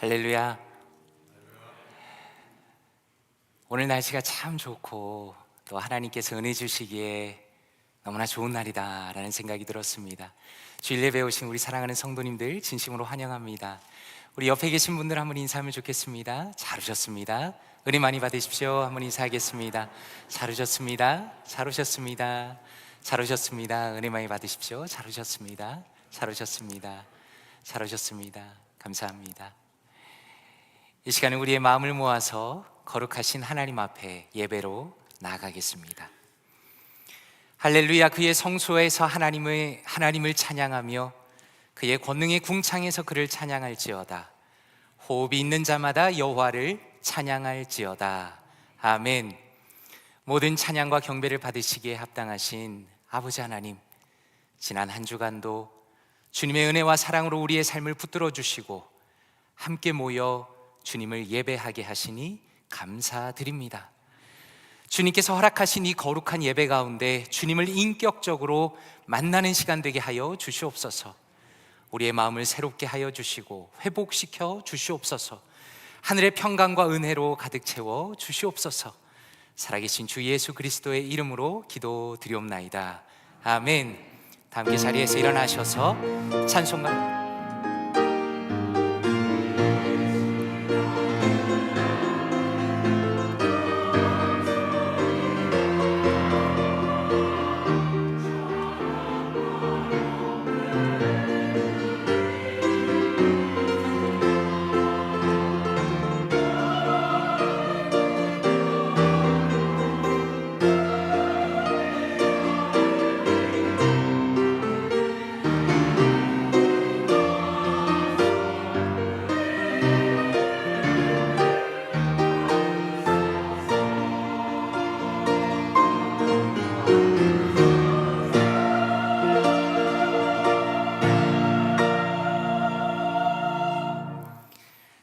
할렐루야. 오늘 날씨가 참 좋고 또 하나님께서 은혜 주시기에 너무나 좋은 날이다라는 생각이 들었습니다. 주일 예배에 오신 우리 사랑하는 성도님들 진심으로 환영합니다. 우리 옆에 계신 분들 한번 인사하면 좋겠습니다. 잘 오셨습니다. 은혜 많이 받으십시오. 한번 인사하겠습니다. 잘 오셨습니다. 잘 오셨습니다. 잘 오셨습니다. 은혜 많이 받으십시오. 잘 오셨습니다. 잘 오셨습니다. 잘 오셨습니다. 감사합니다. 이 시간에 우리의 마음을 모아서 거룩하신 하나님 앞에 예배로 나아가겠습니다. 할렐루야. 그의 성소에서 하나님을 찬양하며 그의 권능의 궁창에서 그를 찬양할지어다. 호흡이 있는 자마다 여호와를 찬양할지어다. 아멘. 모든 찬양과 경배를 받으시기에 합당하신 아버지 하나님, 지난 한 주간도 주님의 은혜와 사랑으로 우리의 삶을 붙들어 주시고 함께 모여 주님을 예배하게 하시니 감사드립니다. 주님께서 허락하신 이 거룩한 예배 가운데 주님을 인격적으로 만나는 시간 되게 하여 주시옵소서. 우리의 마음을 새롭게 하여 주시고 회복시켜 주시옵소서. 하늘의 평강과 은혜로 가득 채워 주시옵소서. 살아계신 주 예수 그리스도의 이름으로 기도드리옵나이다. 아멘. 다 함께 자리에서 일어나셔서 찬송가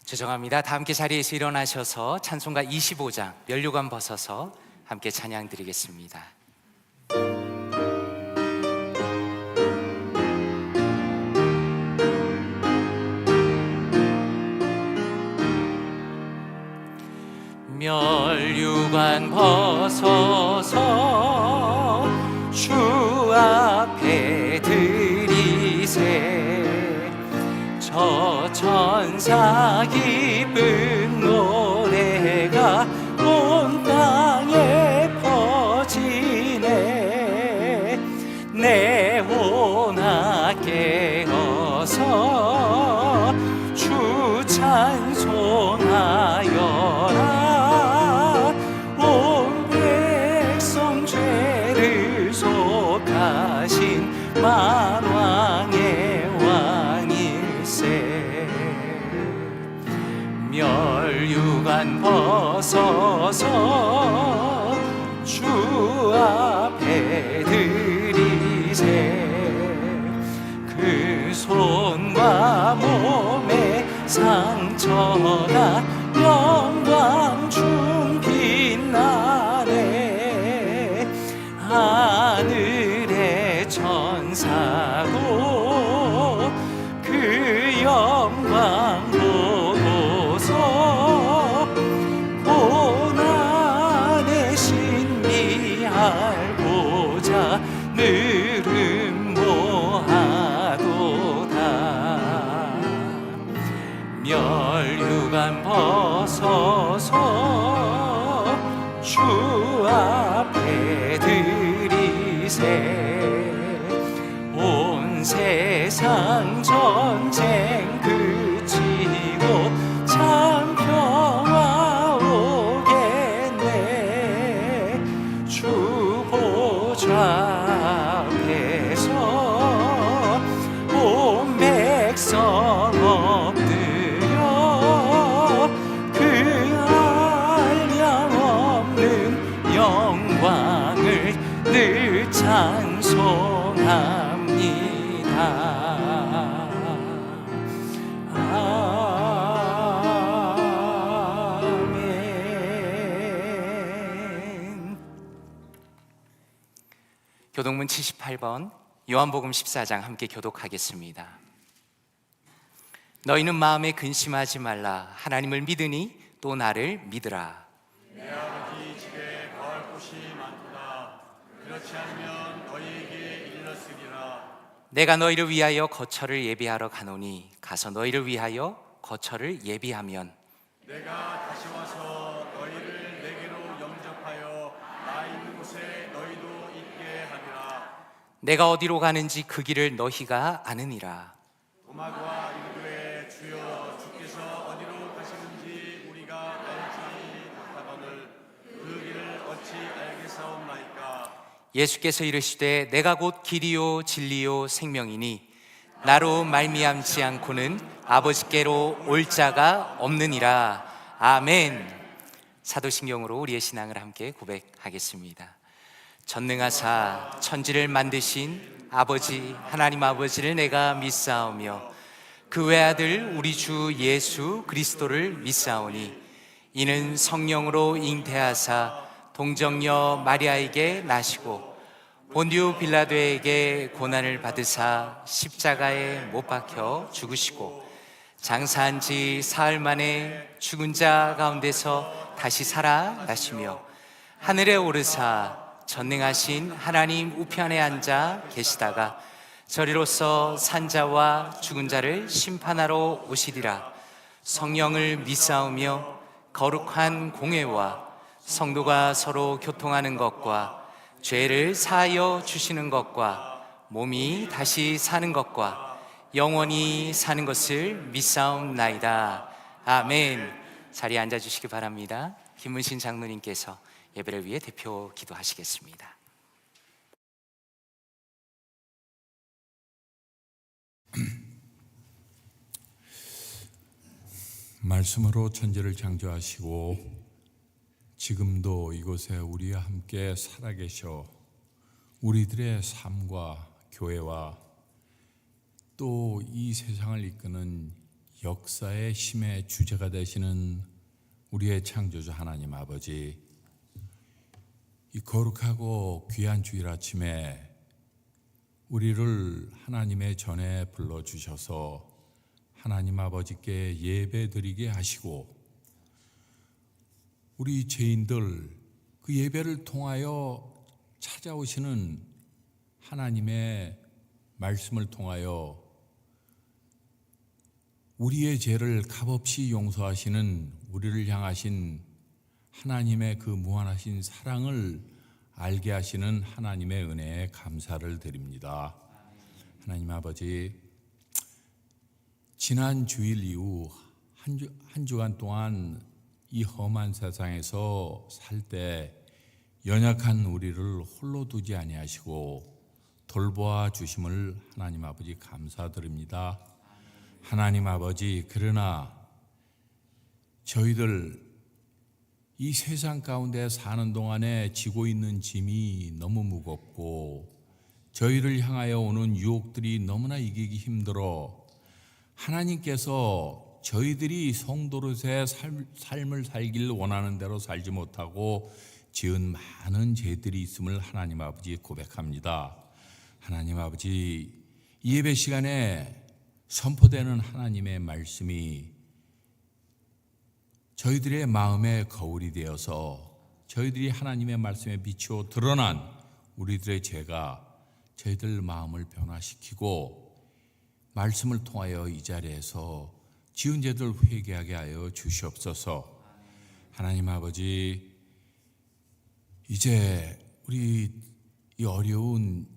죄송합니다. 다 함께 자리에서 일어나셔서 찬송가 25장 면류관 벗어서 함께 찬양 드리겠습니다. 면류관 벗어서 주 앞에 드리세. 저 천사 기쁜 노래가 온 땅에 퍼지네. 내 혼아 깨어서 주 찬송하여라. 온 백성 죄를 속하신 만왕의 면류관 벗어서 주 앞에 드리세. 그 손과 몸의 상처가 영광 중 빛나네. 하늘의 천사도 그 영광 고난의 신비알고자 늘 음모하도다. 면류관 벗어서 주 앞에 드리세. 온 세상 전쟁 그치고 참 평화 오겠네. 주 보좌 앞에서 온 백성 엎드려 그 한량없는 영광을 늘 찬송합니다. 교독문 78번 요한복음 14장 함께 교독하겠습니다. 너희는 마음에 근심하지 말라. 하나님을 믿으니 또 나를 믿으라. 내 아버지 집에 거할 곳이 많도다. 그렇지 않으면 너희에게 일렀으리라. 내가 너희를 위하여 거처를 예비하러 가노니 가서 너희를 위하여 거처를 예비하면 내가 다시 와서 너희를 내게로 영접하여 나 있는 곳에 너희도 있게 하리라. 내가 어디로 가는지 그 길을 너희가 아느니라. 도마가 이르되 주여 주께서 어디로 가시는지 우리가 알지 못하거늘 그 길을 어찌 알겠사옵나이까. 예수께서 이르시되 내가 곧 길이요 진리요 생명이니 나로 말미암지 않고는 아버지께로 올 자가 없느니라. 아멘. 사도신경으로 우리의 신앙을 함께 고백하겠습니다. 전능하사 천지를 만드신 아버지 하나님 아버지를 내가 믿사오며 그 외아들 우리 주 예수 그리스도를 믿사오니 이는 성령으로 잉태하사 동정녀 마리아에게 나시고 본디오 빌라도에게 고난을 받으사 십자가에 못 박혀 죽으시고 장사한 지 사흘 만에 죽은 자 가운데서 다시 살아나시며 하늘에 오르사 전능하신 하나님 우편에 앉아 계시다가 저리로서 산자와 죽은 자를 심판하러 오시리라. 성령을 믿사오며 거룩한 공회와 성도가 서로 교통하는 것과 죄를 사하여 주시는 것과 몸이 다시 사는 것과 영원히 사는 것을 믿사옵나이다. 아멘. 자리에 앉아주시기 바랍니다. 김문신 장로님께서 예배를 위해 대표 기도하시겠습니다. 말씀으로 천지를 창조하시고 지금도 이곳에 우리와 함께 살아계셔 우리들의 삶과 교회와 또 이 세상을 이끄는 역사의 힘의 주제가 되시는 우리의 창조주 하나님 아버지, 이 거룩하고 귀한 주일 아침에 우리를 하나님의 전에 불러주셔서 하나님 아버지께 예배드리게 하시고 우리 죄인들 그 예배를 통하여 찾아오시는 하나님의 말씀을 통하여 우리의 죄를 값없이 용서하시는 우리를 향하신 하나님의 그 무한하신 사랑을 알게 하시는 하나님의 은혜에 감사를 드립니다. 하나님 아버지, 지난 주일 이후 한 주간 동안 이 험한 세상에서 살 때 연약한 우리를 홀로 두지 아니하시고 돌보아 주심을 하나님 아버지 감사드립니다. 하나님 아버지, 그러나 저희들 이 세상 가운데 사는 동안에 지고 있는 짐이 너무 무겁고 저희를 향하여 오는 유혹들이 너무나 이기기 힘들어 하나님께서 저희들이 성도로서의 삶을 살길 원하는 대로 살지 못하고 지은 많은 죄들이 있음을 하나님 아버지 고백합니다. 하나님 아버지, 이 예배 시간에 선포되는 하나님의 말씀이 저희들의 마음의 거울이 되어서 저희들이 하나님의 말씀에 비추어 드러난 우리들의 죄가 저희들 마음을 변화시키고 말씀을 통하여 이 자리에서 지은 죄들 회개하게 하여 주시옵소서. 하나님 아버지, 이제 우리 이 어려운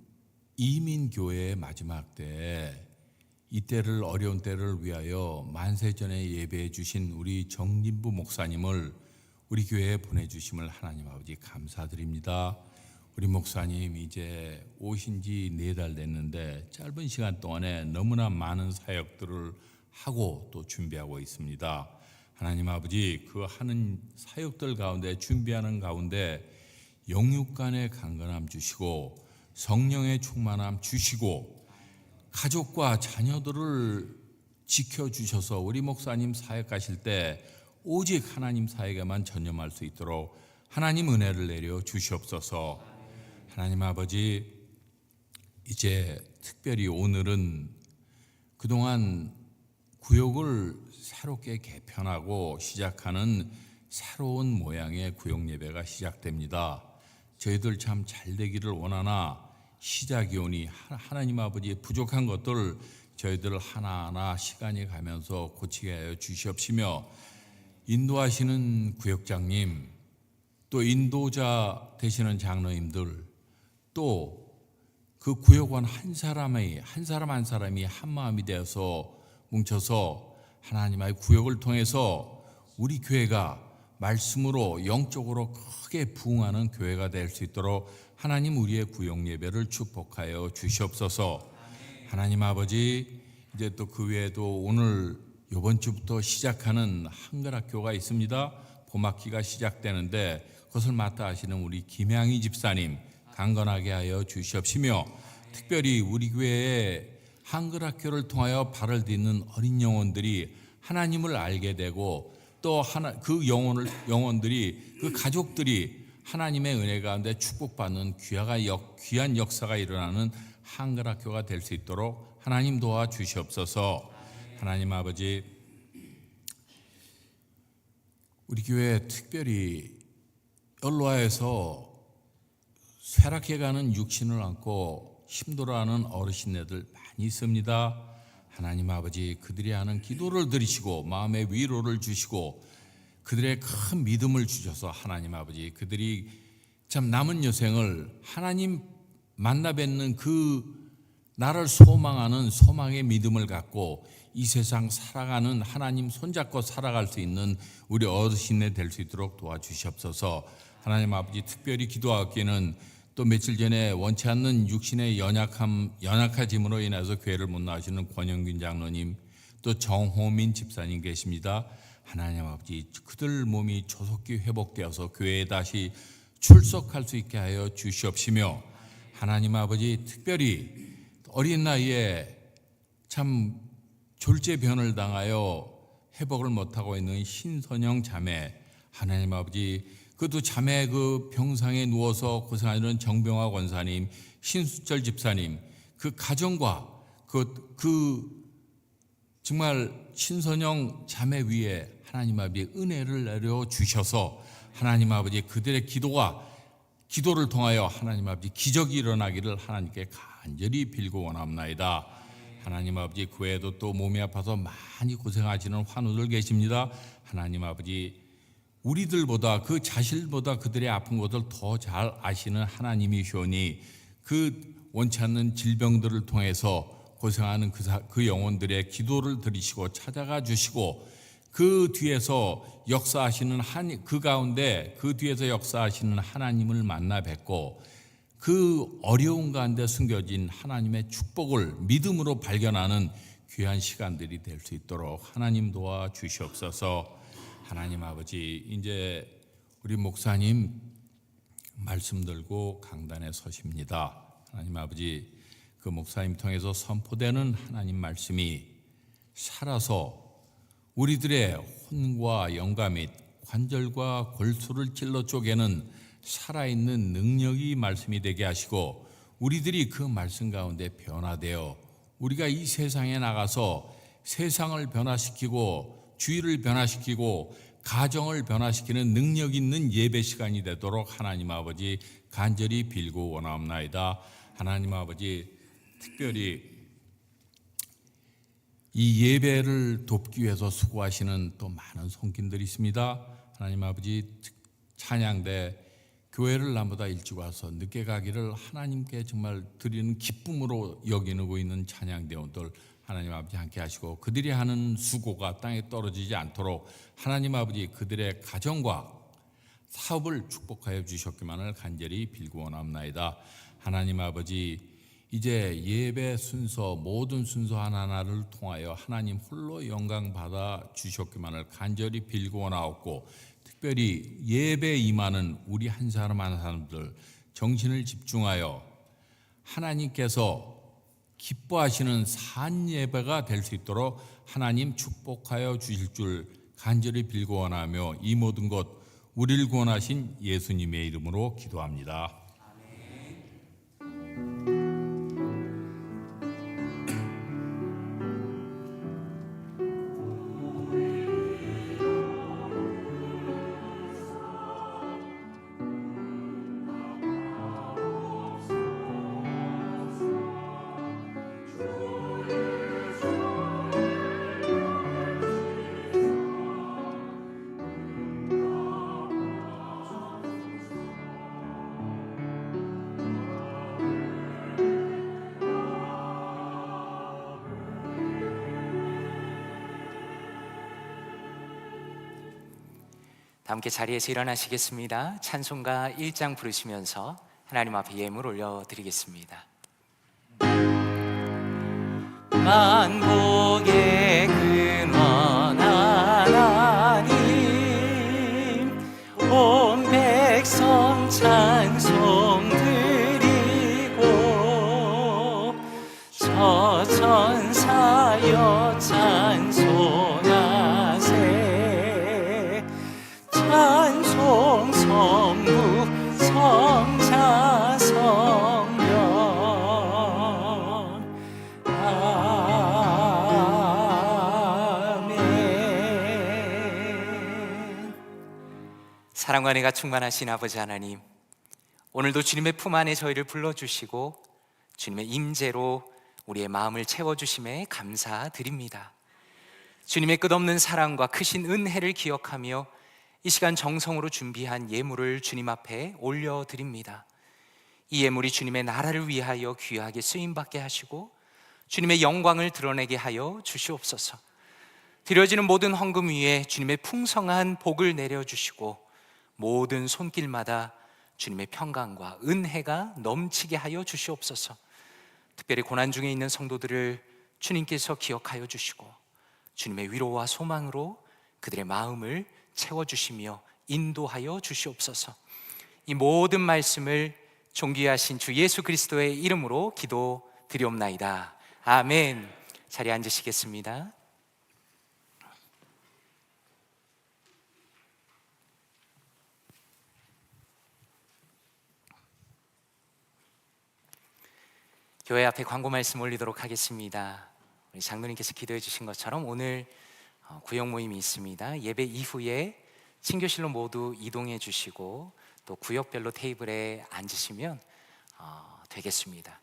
이민교회의 마지막 때, 이때를 어려운 때를 위하여 만세전에 예배해 주신 우리 정진부 목사님을 우리 교회에 보내주심을 하나님 아버지 감사드립니다. 우리 목사님 이제 오신 지 4달 됐는데 짧은 시간 동안에 너무나 많은 사역들을 하고 또 준비하고 있습니다. 하나님 아버지, 그 하는 사역들 가운데 준비하는 가운데 영육간의 강건함 주시고 성령의 충만함 주시고 가족과 자녀들을 지켜주셔서 우리 목사님 사역하실 때 오직 하나님 사역에만 전념할 수 있도록 하나님 은혜를 내려 주시옵소서. 하나님 아버지, 이제 특별히 오늘은 그동안 구역을 새롭게 개편하고 시작하는 새로운 모양의 구역 예배가 시작됩니다. 저희들 참 잘 되기를 원하나 시작이 오니 하나님 아버지의 부족한 것들 저희들 하나하나 시간이 가면서 고치게 하여 주시옵시며, 인도하시는 구역장님, 또 인도자 되시는 장로님들, 또 그 구역원 한 사람 한 사람이 한 마음이 되어서 뭉쳐서 하나님의 구역을 통해서 우리 교회가 말씀으로 영적으로 크게 부흥하는 교회가 될 수 있도록 하나님 우리의 구역 예배를 축복하여 주시옵소서. 하나님 아버지, 이제 또 그 외에도 오늘 이번 주부터 시작하는 한글학교가 있습니다. 봄학기가 시작되는데 그것을 맡아 하시는 우리 김향희 집사님 강건하게 하여 주시옵시며, 특별히 우리 교회에 한글학교를 통하여 발을 딛는 어린 영혼들이 하나님을 알게 되고, 또 그 영혼들이 그 가족들이 하나님의 은혜 가운데 축복받는 귀한 역사가 일어나는 한글학교가 될 수 있도록 하나님 도와 주시옵소서. 하나님 아버지, 우리 교회 특별히 연로아에서 쇠락해가는 육신을 안고 힘들어하는 어르신네들 많이 있습니다. 하나님 아버지, 그들이 하는 기도를 들으시고 마음의 위로를 주시고 그들의 큰 믿음을 주셔서 하나님 아버지, 그들이 참 남은 여생을 하나님 만나 뵙는 그 나를 소망하는 소망의 믿음을 갖고 이 세상 살아가는, 하나님 손잡고 살아갈 수 있는 우리 어르신네 될 수 있도록 도와주시옵소서. 하나님 아버지, 특별히 기도하기에는 또 며칠 전에 원치 않는 육신의 연약해짐으로 인해서 교회를 못 나오시는 권영균 장로님, 또 정호민 집사님 계십니다. 하나님 아버지, 그들 몸이 조속히 회복되어서 교회에 다시 출석할 수 있게 하여 주시옵시며, 하나님 아버지, 특별히 어린 나이에 참 졸제변을 당하여 회복을 못하고 있는 신선영 자매, 하나님 아버지, 그것도 자매 그 병상에 누워서 고생하는 정병화 권사님, 신수철 집사님, 그 가정과 그 정말 신선영 자매 위에 하나님 아버지 은혜를 내려 주셔서 하나님 아버지 그들의 기도를 통하여 하나님 아버지 기적이 일어나기를 하나님께 간절히 빌고 원합나이다. 하나님 아버지, 그 외에도 또 몸이 아파서 많이 고생하시는 환우들 계십니다. 하나님 아버지, 우리들보다 그 자신보다 그들의 아픈 것을 더 잘 아시는 하나님이시오니 그 원치 않는 질병들을 통해서 고생하는 그 영혼들의 기도를 들으시고 찾아가 주시고, 그 뒤에서 역사하시는 그 가운데 그 뒤에서 역사하시는 하나님을 만나 뵙고 그 어려운 가운데 숨겨진 하나님의 축복을 믿음으로 발견하는 귀한 시간들이 될 수 있도록 하나님 도와 주시옵소서. 하나님 아버지, 이제 우리 목사님 말씀 들고 강단에 서십니다. 하나님 아버지, 그 목사님 통해서 선포되는 하나님 말씀이 살아서 우리들의 혼과 영과 및 관절과 골수를 찔러 쪼개는 살아있는 능력이 말씀이 되게 하시고, 우리들이 그 말씀 가운데 변화되어 우리가 이 세상에 나가서 세상을 변화시키고 주의를 변화시키고 가정을 변화시키는 능력 있는 예배 시간이 되도록 하나님 아버지 간절히 빌고 원하옵나이다. 하나님 아버지, 특별히 이 예배를 돕기 위해서 수고하시는 또 많은 성김들이 있습니다. 하나님 아버지, 찬양대 교회를 남보다 일찍 와서 늦게 가기를 하나님께 정말 드리는 기쁨으로 여기고 있는 찬양대원들 하나님 아버지 함께 하시고, 그들이 하는 수고가 땅에 떨어지지 않도록 하나님 아버지 그들의 가정과 사업을 축복하여 주셨기만을 간절히 빌고 원합나이다. 하나님 아버지, 이제 예배 순서 모든 순서 하나하나를 통하여 하나님 홀로 영광 받아 주셨기만을 간절히 빌고 원하옵고, 특별히 예배에 임하는 우리 한 사람 한 사람들 정신을 집중하여 하나님께서 기뻐하시는 산 예배가 될 수 있도록 하나님 축복하여 주실 줄 간절히 빌고 원하며, 이 모든 것 우리를 구원하신 예수님의 이름으로 기도합니다. 다 함께 자리에서 일어나시겠습니다. 찬송가 1장 부르시면서 하나님 앞에 예물 올려드리겠습니다. 만복의 근원 하나님, 온 백성 찬송 드리고 저천사여 찬송하세. 찬송 성부 성자 성령 아멘. 사랑과 은혜가 충만하신 아버지 하나님, 오늘도 주님의 품 안에 저희를 불러주시고 주님의 임재로 우리의 마음을 채워주심에 감사드립니다. 주님의 끝없는 사랑과 크신 은혜를 기억하며 이 시간 정성으로 준비한 예물을 주님 앞에 올려드립니다. 이 예물이 주님의 나라를 위하여 귀하게 쓰임받게 하시고 주님의 영광을 드러내게 하여 주시옵소서. 드려지는 모든 헌금 위에 주님의 풍성한 복을 내려주시고 모든 손길마다 주님의 평강과 은혜가 넘치게 하여 주시옵소서. 특별히 고난 중에 있는 성도들을 주님께서 기억하여 주시고 주님의 위로와 소망으로 그들의 마음을 채워주시며 인도하여 주시옵소서. 이 모든 말씀을 존귀하신 주 예수 그리스도의 이름으로 기도드리옵나이다. 아멘. 자리에 앉으시겠습니다. 교회 앞에 광고 말씀 올리도록 하겠습니다. 우리 장로님께서 기도해 주신 것처럼 오늘 구역 모임이 있습니다. 예배 이후에 친교실로 모두 이동해 주시고 또 구역별로 테이블에 앉으시면 되겠습니다.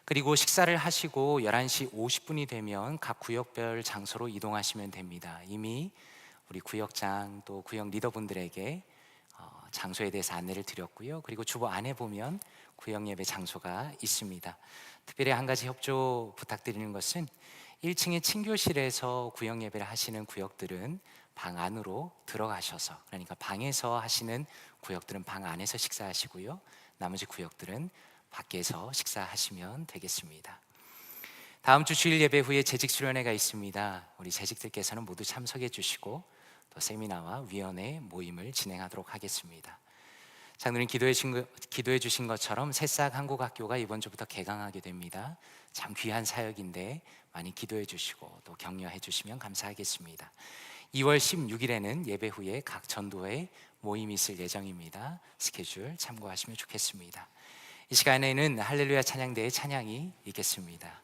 그리고 식사를 하시고 11시 50분이 되면 각 구역별 장소로 이동하시면 됩니다. 이미 우리 구역장 또 구역 리더분들에게 장소에 대해서 안내를 드렸고요. 그리고 주보 안에 보면 구역 예배 장소가 있습니다. 특별히 한 가지 협조 부탁드리는 것은 1층의 친교실에서 구역 예배를 하시는 구역들은 방 안으로 들어가셔서, 그러니까 방에서 하시는 구역들은 방 안에서 식사하시고요, 나머지 구역들은 밖에서 식사하시면 되겠습니다. 다음 주 주일 예배 후에 재직 수련회가 있습니다. 우리 재직들께서는 모두 참석해 주시고 또 세미나와 위원회 모임을 진행하도록 하겠습니다. 장로님 기도해 주신 것처럼 새싹 한국학교가 이번 주부터 개강하게 됩니다. 참 귀한 사역인데 많이 기도해 주시고 또 격려해 주시면 감사하겠습니다. 2월 16일에는 예배 후에 각 전도회 모임이 있을 예정입니다. 스케줄 참고하시면 좋겠습니다. 이 시간에는 할렐루야 찬양대의 찬양이 있겠습니다.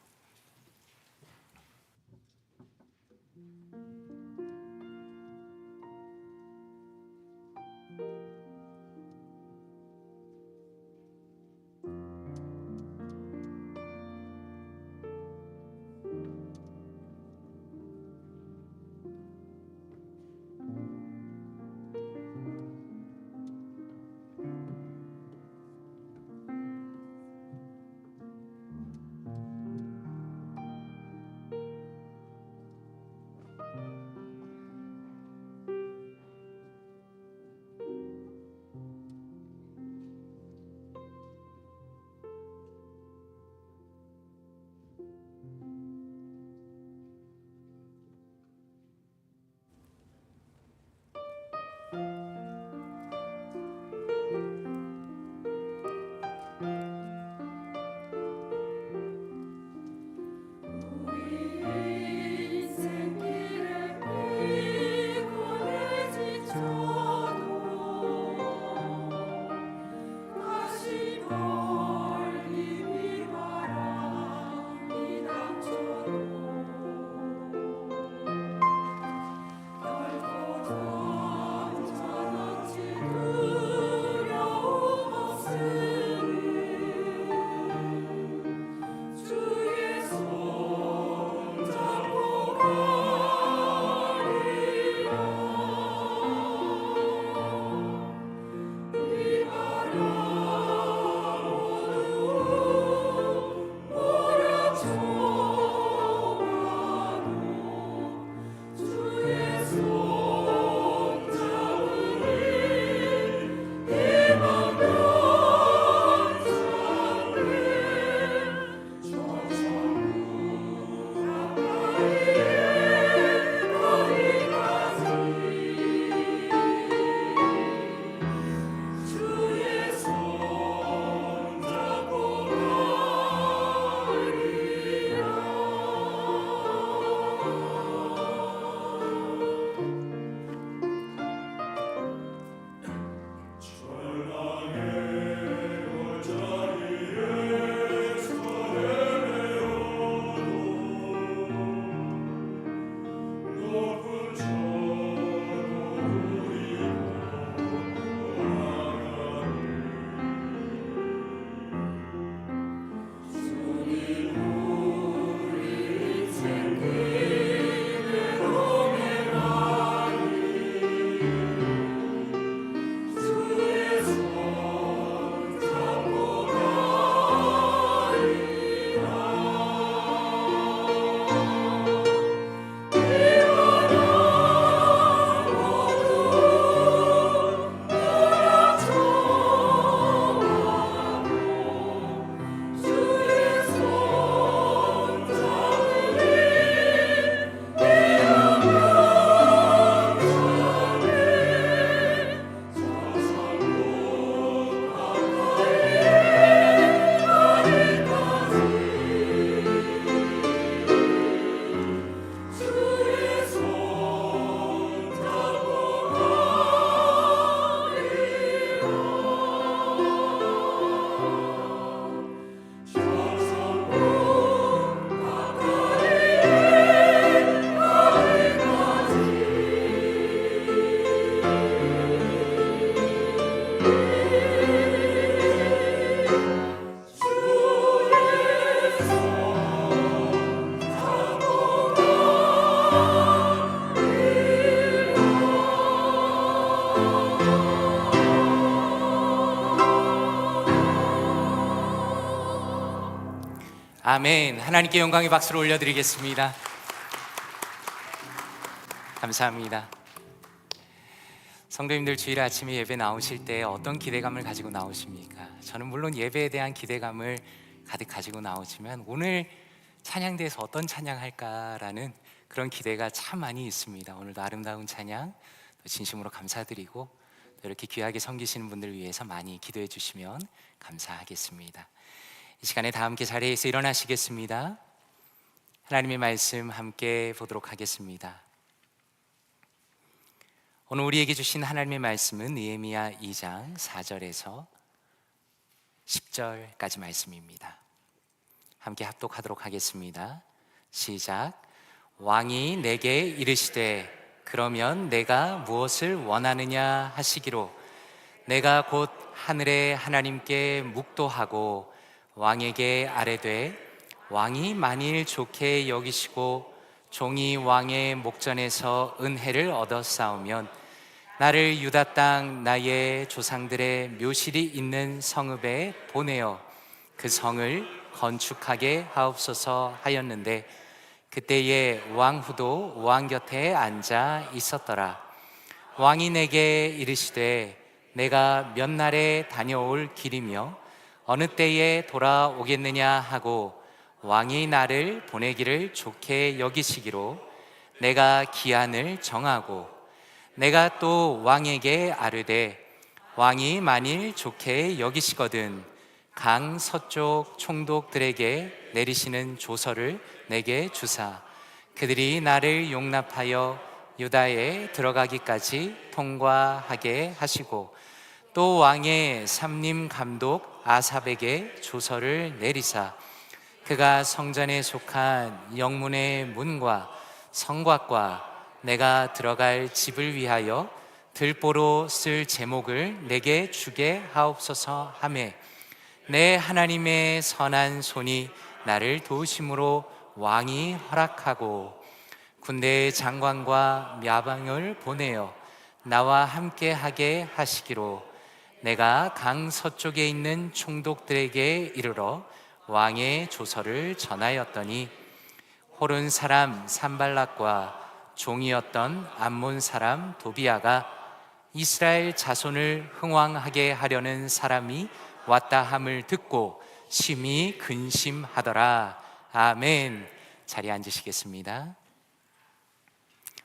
아멘. 하나님께 영광의 박수를 올려드리겠습니다. 감사합니다. 성도님들, 주일 아침에 예배 나오실 때 어떤 기대감을 가지고 나오십니까? 저는 물론 예배에 대한 기대감을 가득 가지고 나오지만 오늘 찬양대에서 어떤 찬양할까라는 그런 기대가 참 많이 있습니다. 오늘도 아름다운 찬양 진심으로 감사드리고 또 이렇게 귀하게 섬기시는 분들 위해서 많이 기도해 주시면 감사하겠습니다. 이 시간에 다 함께 자리에서 일어나시겠습니다. 하나님의 말씀 함께 보도록 하겠습니다. 오늘 우리에게 주신 하나님의 말씀은 느헤미야 2장 4절에서 10절까지 말씀입니다. 함께 합독하도록 하겠습니다. 시작. 왕이 내게 이르시되 그러면 내가 무엇을 원하느냐 하시기로 내가 곧 하늘의 하나님께 묵도하고 왕에게 아뢰되 왕이 만일 좋게 여기시고 종이 왕의 목전에서 은혜를 얻었사오면 나를 유다 땅 나의 조상들의 묘실이 있는 성읍에 보내어 그 성을 건축하게 하옵소서 하였는데 그때에 왕후도 왕 곁에 앉아 있었더라. 왕이 내게 이르시되 내가 몇 날에 다녀올 길이며 어느 때에 돌아오겠느냐 하고 왕이 나를 보내기를 좋게 여기시기로 내가 기한을 정하고 내가 또 왕에게 아뢰되 왕이 만일 좋게 여기시거든 강 서쪽 총독들에게 내리시는 조서를 내게 주사 그들이 나를 용납하여 유다에 들어가기까지 통과하게 하시고 또 왕의 삼림 감독 아삽에게 조서를 내리사 그가 성전에 속한 영문의 문과 성곽과 내가 들어갈 집을 위하여 들보로 쓸 제목을 내게 주게 하옵소서 하매 내 하나님의 선한 손이 나를 도우심으로 왕이 허락하고 군대의 장관과 야방을 보내어 나와 함께 하게 하시기로 내가 강 서쪽에 있는 총독들에게 이르러 왕의 조서를 전하였더니 호른 사람 산발락과 종이었던 암몬 사람 도비아가 이스라엘 자손을 흥왕하게 하려는 사람이 왔다 함을 듣고 심히 근심하더라. 아멘. 자리에 앉으시겠습니다.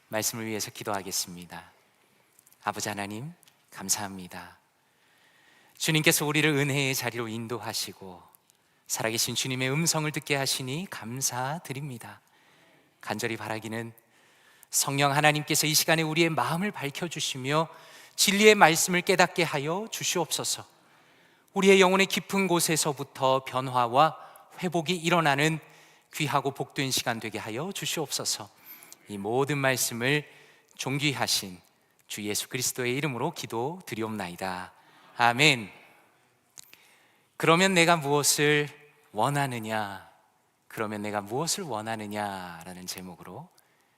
말씀을 위해서 기도하겠습니다. 아버지 하나님, 감사합니다. 주님께서 우리를 은혜의 자리로 인도하시고 살아계신 주님의 음성을 듣게 하시니 감사드립니다. 간절히 바라기는 성령 하나님께서 이 시간에 우리의 마음을 밝혀주시며 진리의 말씀을 깨닫게 하여 주시옵소서. 우리의 영혼의 깊은 곳에서부터 변화와 회복이 일어나는 귀하고 복된 시간 되게 하여 주시옵소서. 이 모든 말씀을 존귀하신 주 예수 그리스도의 이름으로 기도드리옵나이다. 아멘. 그러면 내가 무엇을 원하느냐? 그러면 내가 무엇을 원하느냐라는 제목으로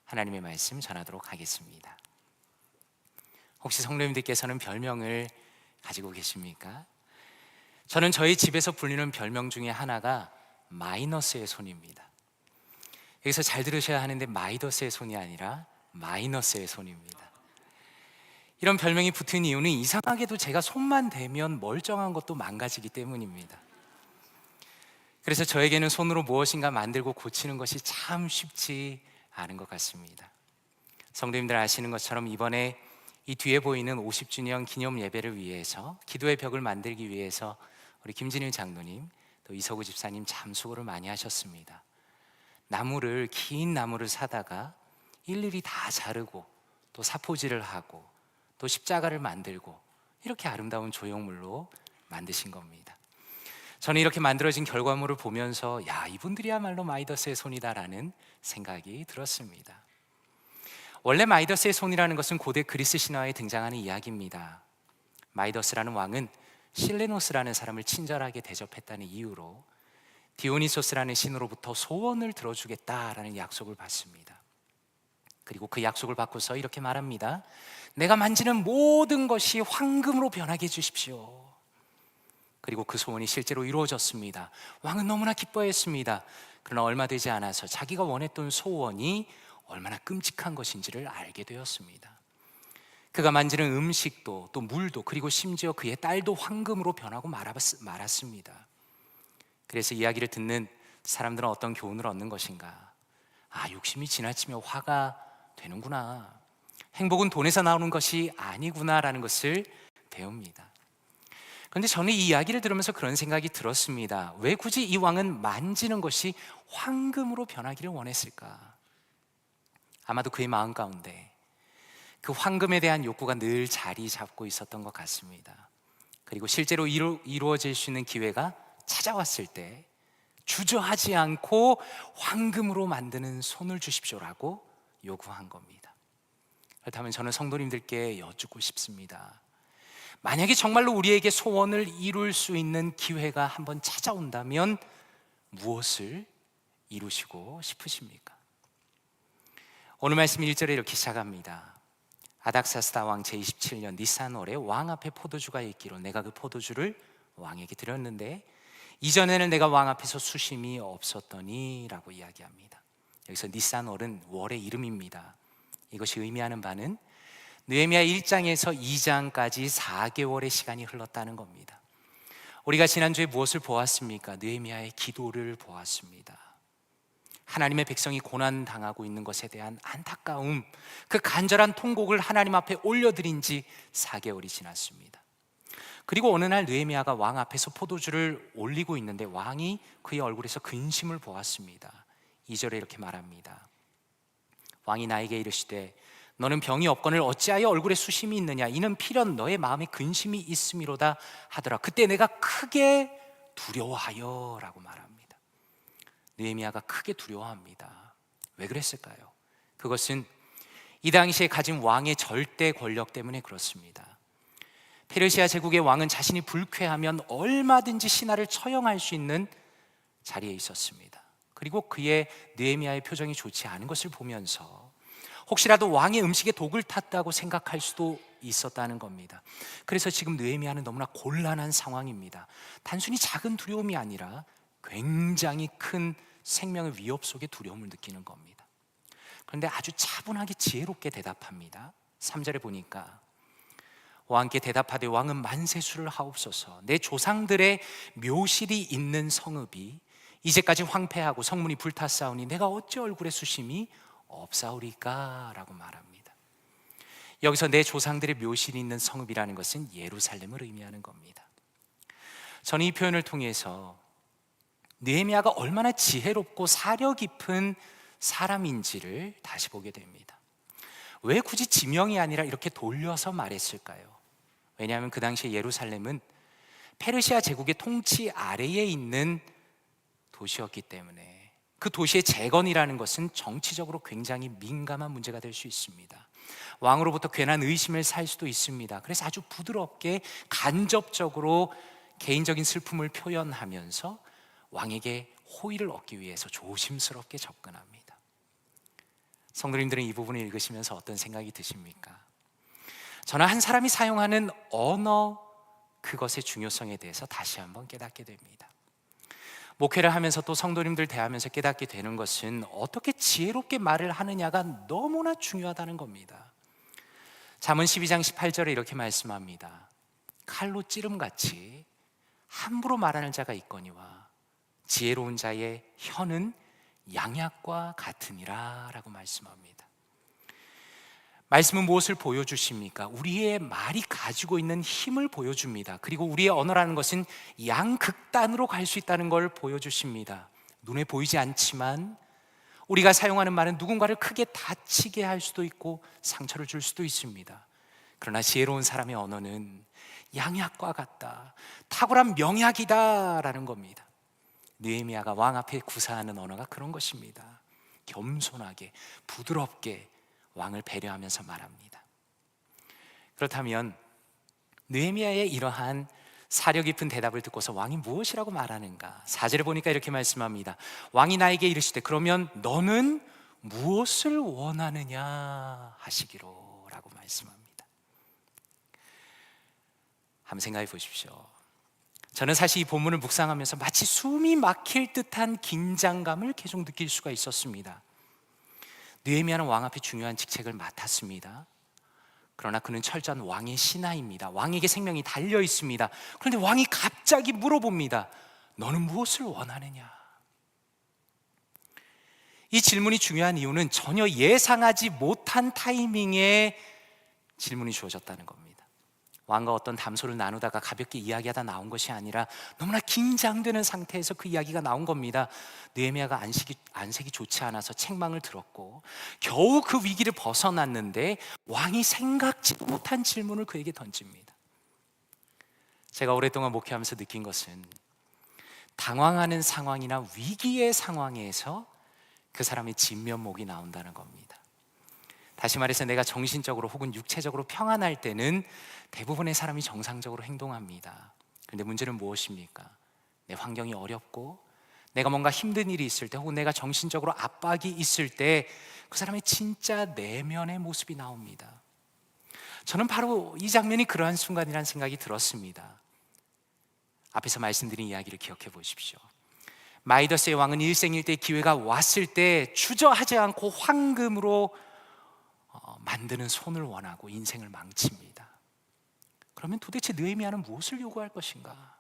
하나님의 말씀 전하도록 하겠습니다. 혹시 성도님들께서는 별명을 가지고 계십니까? 저는 저희 집에서 불리는 별명 중에 하나가 마이너스의 손입니다. 여기서 잘 들으셔야 하는데 마이더스의 손이 아니라 마이너스의 손입니다. 이런 별명이 붙은 이유는 이상하게도 제가 손만 대면 멀쩡한 것도 망가지기 때문입니다. 그래서 저에게는 손으로 무엇인가 만들고 고치는 것이 참 쉽지 않은 것 같습니다. 성도님들 아시는 것처럼 이번에 이 뒤에 보이는 50주년 기념 예배를 위해서 기도의 벽을 만들기 위해서 우리 김진일 장로님 또 이서구 집사님 참 수고를 많이 하셨습니다. 긴 나무를 사다가 일일이 다 자르고 또 사포질을 하고 또 십자가를 만들고 이렇게 아름다운 조형물로 만드신 겁니다. 저는 이렇게 만들어진 결과물을 보면서 야, 이분들이야말로 마이더스의 손이다라는 생각이 들었습니다. 원래 마이더스의 손이라는 것은 고대 그리스 신화에 등장하는 이야기입니다. 마이더스라는 왕은 실레노스라는 사람을 친절하게 대접했다는 이유로 디오니소스라는 신으로부터 소원을 들어주겠다라는 약속을 받습니다. 그리고 그 약속을 받고서 이렇게 말합니다. 내가 만지는 모든 것이 황금으로 변하게 해주십시오. 그리고 그 소원이 실제로 이루어졌습니다. 왕은 너무나 기뻐했습니다. 그러나 얼마 되지 않아서 자기가 원했던 소원이 얼마나 끔찍한 것인지를 알게 되었습니다. 그가 만지는 음식도 또 물도 그리고 심지어 그의 딸도 황금으로 변하고 말았습니다. 그래서 이야기를 듣는 사람들은 어떤 교훈을 얻는 것인가? 욕심이 지나치며 화가 되는구나. 행복은 돈에서 나오는 것이 아니구나라는 것을 배웁니다. 그런데 저는 이 이야기를 들으면서 그런 생각이 들었습니다. 왜 굳이 이 왕은 만지는 것이 황금으로 변하기를 원했을까? 아마도 그의 마음 가운데 그 황금에 대한 욕구가 늘 자리 잡고 있었던 것 같습니다. 그리고 실제로 이루어질 수 있는 기회가 찾아왔을 때 주저하지 않고 황금으로 만드는 손을 주십시오라고 요구한 겁니다. 그렇다면 저는 성도님들께 여쭙고 싶습니다. 만약에 정말로 우리에게 소원을 이룰 수 있는 기회가 한번 찾아온다면 무엇을 이루시고 싶으십니까? 오늘 말씀 1절에 이렇게 시작합니다. 아닥사스다 왕 제27년 니산월에 왕 앞에 포도주가 있기로 내가 그 포도주를 왕에게 드렸는데 이전에는 내가 왕 앞에서 수심이 없었더니 라고 이야기합니다. 여기서 니산월은 월의 이름입니다. 이것이 의미하는 바는 느헤미야 1장에서 2장까지 4개월의 시간이 흘렀다는 겁니다. 우리가 지난주에 무엇을 보았습니까? 느헤미야의 기도를 보았습니다. 하나님의 백성이 고난당하고 있는 것에 대한 안타까움, 그 간절한 통곡을 하나님 앞에 올려드린 지 4개월이 지났습니다. 그리고 어느 날 느헤미야가 왕 앞에서 포도주를 올리고 있는데 왕이 그의 얼굴에서 근심을 보았습니다. 2절에 이렇게 말합니다. 왕이 나에게 이르시되 너는 병이 없거늘 어찌하여 얼굴에 수심이 있느냐? 이는 필연 너의 마음에 근심이 있음이로다 하더라. 그때 내가 크게 두려워하여 라고 말합니다. 느헤미야가 크게 두려워합니다. 왜 그랬을까요? 그것은 이 당시에 가진 왕의 절대 권력 때문에 그렇습니다. 페르시아 제국의 왕은 자신이 불쾌하면 얼마든지 신하를 처형할 수 있는 자리에 있었습니다. 그리고 그의 느헤미야의 표정이 좋지 않은 것을 보면서 혹시라도 왕의 음식에 독을 탔다고 생각할 수도 있었다는 겁니다. 그래서 지금 느헤미야는 너무나 곤란한 상황입니다. 단순히 작은 두려움이 아니라 굉장히 큰 생명의 위협 속에 두려움을 느끼는 겁니다. 그런데 아주 차분하게 지혜롭게 대답합니다. 3절에 보니까 왕께 대답하되 왕은 만세수를 하옵소서. 내 조상들의 묘실이 있는 성읍이 이제까지 황폐하고 성문이 불탔사오니 내가 어찌 얼굴에 수심이 없사오리까? 라고 말합니다. 여기서 내 조상들의 묘실이 있는 성읍이라는 것은 예루살렘을 의미하는 겁니다. 저는 이 표현을 통해서 느헤미야가 얼마나 지혜롭고 사려 깊은 사람인지를 다시 보게 됩니다. 왜 굳이 지명이 아니라 이렇게 돌려서 말했을까요? 왜냐하면 그 당시에 예루살렘은 페르시아 제국의 통치 아래에 있는 도시였기 때문에 그 도시의 재건이라는 것은 정치적으로 굉장히 민감한 문제가 될 수 있습니다. 왕으로부터 괜한 의심을 살 수도 있습니다. 그래서 아주 부드럽게 간접적으로 개인적인 슬픔을 표현하면서 왕에게 호의를 얻기 위해서 조심스럽게 접근합니다. 성도님들은 이 부분을 읽으시면서 어떤 생각이 드십니까? 저는 한 사람이 사용하는 언어, 그것의 중요성에 대해서 다시 한번 깨닫게 됩니다. 목회를 하면서 또 성도님들 대하면서 깨닫게 되는 것은 어떻게 지혜롭게 말을 하느냐가 너무나 중요하다는 겁니다. 잠언 12장 18절에 이렇게 말씀합니다. 칼로 찌름같이 함부로 말하는 자가 있거니와 지혜로운 자의 혀는 양약과 같으니라 라고 말씀합니다. 말씀은 무엇을 보여주십니까? 우리의 말이 가지고 있는 힘을 보여줍니다. 그리고 우리의 언어라는 것은 양극단으로 갈 수 있다는 걸 보여주십니다. 눈에 보이지 않지만 우리가 사용하는 말은 누군가를 크게 다치게 할 수도 있고 상처를 줄 수도 있습니다. 그러나 지혜로운 사람의 언어는 양약과 같다, 탁월한 명약이다라는 겁니다. 느헤미야가 왕 앞에 구사하는 언어가 그런 것입니다. 겸손하게 부드럽게 왕을 배려하면서 말합니다. 그렇다면 느헤미야의 이러한 사려 깊은 대답을 듣고서 왕이 무엇이라고 말하는가? 4절에 보니까 이렇게 말씀합니다. 왕이 나에게 이르시되 그러면 너는 무엇을 원하느냐 하시기로 라고 말씀합니다. 한번 생각해 보십시오. 저는 사실 이 본문을 묵상하면서 마치 숨이 막힐 듯한 긴장감을 계속 느낄 수가 있었습니다. 느헤미야는 왕 앞에 중요한 직책을 맡았습니다. 그러나 그는 철저한 왕의 신하입니다. 왕에게 생명이 달려 있습니다. 그런데 왕이 갑자기 물어봅니다. 너는 무엇을 원하느냐? 이 질문이 중요한 이유는 전혀 예상하지 못한 타이밍에 질문이 주어졌다는 겁니다. 왕과 어떤 담소를 나누다가 가볍게 이야기하다 나온 것이 아니라 너무나 긴장되는 상태에서 그 이야기가 나온 겁니다. 느헤미야가 안색이 좋지 않아서 책망을 들었고 겨우 그 위기를 벗어났는데 왕이 생각지도 못한 질문을 그에게 던집니다. 제가 오랫동안 목회하면서 느낀 것은 당황하는 상황이나 위기의 상황에서 그 사람의 진면목이 나온다는 겁니다. 다시 말해서 내가 정신적으로 혹은 육체적으로 평안할 때는 대부분의 사람이 정상적으로 행동합니다. 그런데 문제는 무엇입니까? 내 환경이 어렵고 내가 뭔가 힘든 일이 있을 때 혹은 내가 정신적으로 압박이 있을 때 그 사람의 진짜 내면의 모습이 나옵니다. 저는 바로 이 장면이 그러한 순간이라는 생각이 들었습니다. 앞에서 말씀드린 이야기를 기억해 보십시오. 마이더스의 왕은 일생일대 기회가 왔을 때 주저하지 않고 황금으로 만드는 손을 원하고 인생을 망칩니다. 그러면 도대체 느헤미야는 무엇을 요구할 것인가?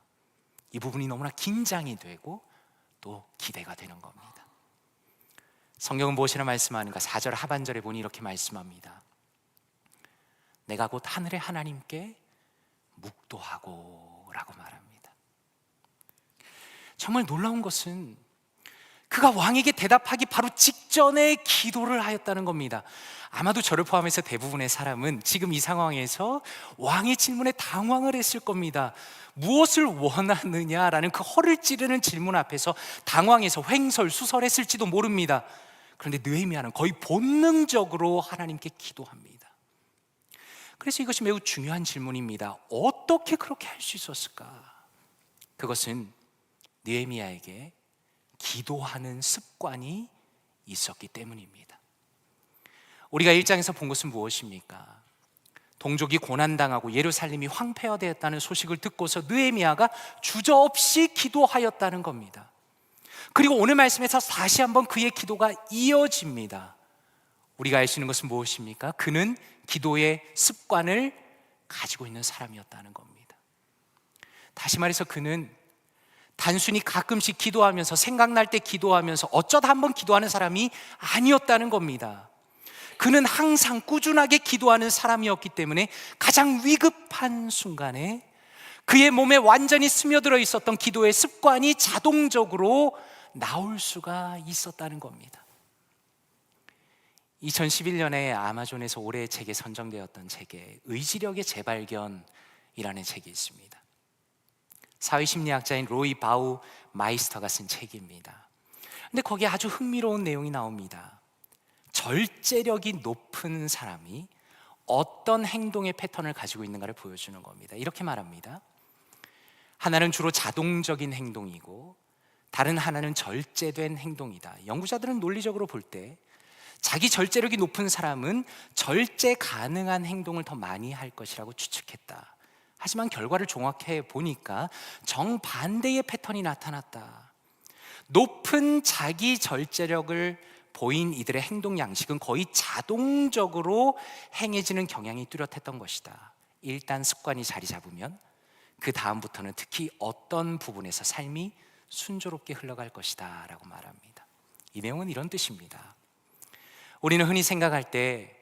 이 부분이 너무나 긴장이 되고 또 기대가 되는 겁니다. 성경은 무엇이라 말씀하는가? 4절 하반절에 보니 이렇게 말씀합니다. 내가 곧 하늘의 하나님께 묵도하고 라고 말합니다. 정말 놀라운 것은 그가 왕에게 대답하기 바로 직전에 기도를 하였다는 겁니다. 아마도 저를 포함해서 대부분의 사람은 지금 이 상황에서 왕의 질문에 당황을 했을 겁니다. 무엇을 원하느냐라는 그 허를 찌르는 질문 앞에서 당황해서 횡설수설했을지도 모릅니다. 그런데 느헤미야는 거의 본능적으로 하나님께 기도합니다. 그래서 이것이 매우 중요한 질문입니다. 어떻게 그렇게 할 수 있었을까? 그것은 느헤미야에게 기도하는 습관이 있었기 때문입니다. 우리가 1장에서 본 것은 무엇입니까? 동족이 고난당하고 예루살렘이 황폐화되었다는 소식을 듣고서 느헤미야가 주저없이 기도하였다는 겁니다. 그리고 오늘 말씀에서 다시 한번 그의 기도가 이어집니다. 우리가 알 수 있는 것은 무엇입니까? 그는 기도의 습관을 가지고 있는 사람이었다는 겁니다. 다시 말해서 그는 단순히 가끔씩 기도하면서 생각날 때 기도하면서 어쩌다 한번 기도하는 사람이 아니었다는 겁니다. 그는 항상 꾸준하게 기도하는 사람이었기 때문에 가장 위급한 순간에 그의 몸에 완전히 스며들어 있었던 기도의 습관이 자동적으로 나올 수가 있었다는 겁니다. 2011년에 아마존에서 올해의 책에 선정되었던 책에 의지력의 재발견이라는 책이 있습니다. 사회심리학자인 로이 바우 마이스터가 쓴 책입니다. 근데 거기에 아주 흥미로운 내용이 나옵니다. 절제력이 높은 사람이 어떤 행동의 패턴을 가지고 있는가를 보여주는 겁니다. 이렇게 말합니다. 하나는 주로 자동적인 행동이고 다른 하나는 절제된 행동이다. 연구자들은 논리적으로 볼 때 자기 절제력이 높은 사람은 절제 가능한 행동을 더 많이 할 것이라고 추측했다. 하지만 결과를 종합해 보니까 정반대의 패턴이 나타났다. 높은 자기 절제력을 보인 이들의 행동 양식은 거의 자동적으로 행해지는 경향이 뚜렷했던 것이다. 일단 습관이 자리 잡으면 그 다음부터는 특히 어떤 부분에서 삶이 순조롭게 흘러갈 것이다 라고 말합니다. 이 내용은 이런 뜻입니다. 우리는 흔히 생각할 때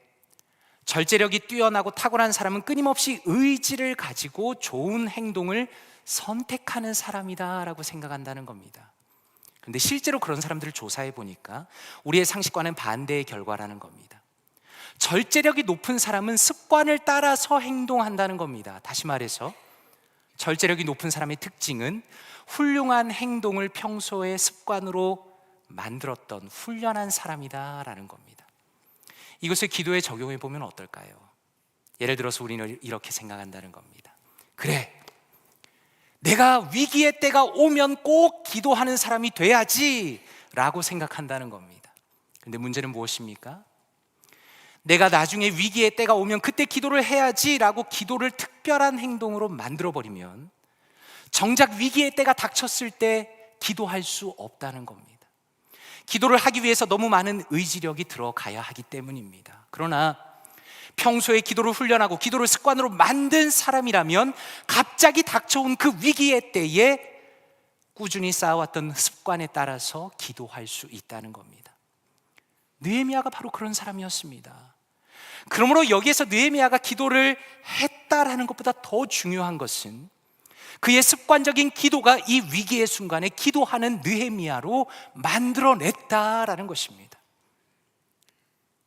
절제력이 뛰어나고 탁월한 사람은 끊임없이 의지를 가지고 좋은 행동을 선택하는 사람이다 라고 생각한다는 겁니다. 그런데 실제로 그런 사람들을 조사해 보니까 우리의 상식과는 반대의 결과라는 겁니다. 절제력이 높은 사람은 습관을 따라서 행동한다는 겁니다. 다시 말해서 절제력이 높은 사람의 특징은 훌륭한 행동을 평소에 습관으로 만들었던 훈련한 사람이다라는 겁니다. 이것을 기도에 적용해 보면 어떨까요? 예를 들어서 우리는 이렇게 생각한다는 겁니다. 그래, 내가 위기의 때가 오면 꼭 기도하는 사람이 돼야지 라고 생각한다는 겁니다. 근데 문제는 무엇입니까? 내가 나중에 위기의 때가 오면 그때 기도를 해야지 라고 기도를 특별한 행동으로 만들어버리면 정작 위기의 때가 닥쳤을 때 기도할 수 없다는 겁니다. 기도를 하기 위해서 너무 많은 의지력이 들어가야 하기 때문입니다. 그러나 평소에 기도를 훈련하고 기도를 습관으로 만든 사람이라면 갑자기 닥쳐온 그 위기의 때에 꾸준히 쌓아왔던 습관에 따라서 기도할 수 있다는 겁니다. 느헤미야가 바로 그런 사람이었습니다. 그러므로 여기에서 느헤미야가 기도를 했다라는 것보다 더 중요한 것은 그의 습관적인 기도가 이 위기의 순간에 기도하는 느헤미야로 만들어냈다라는 것입니다.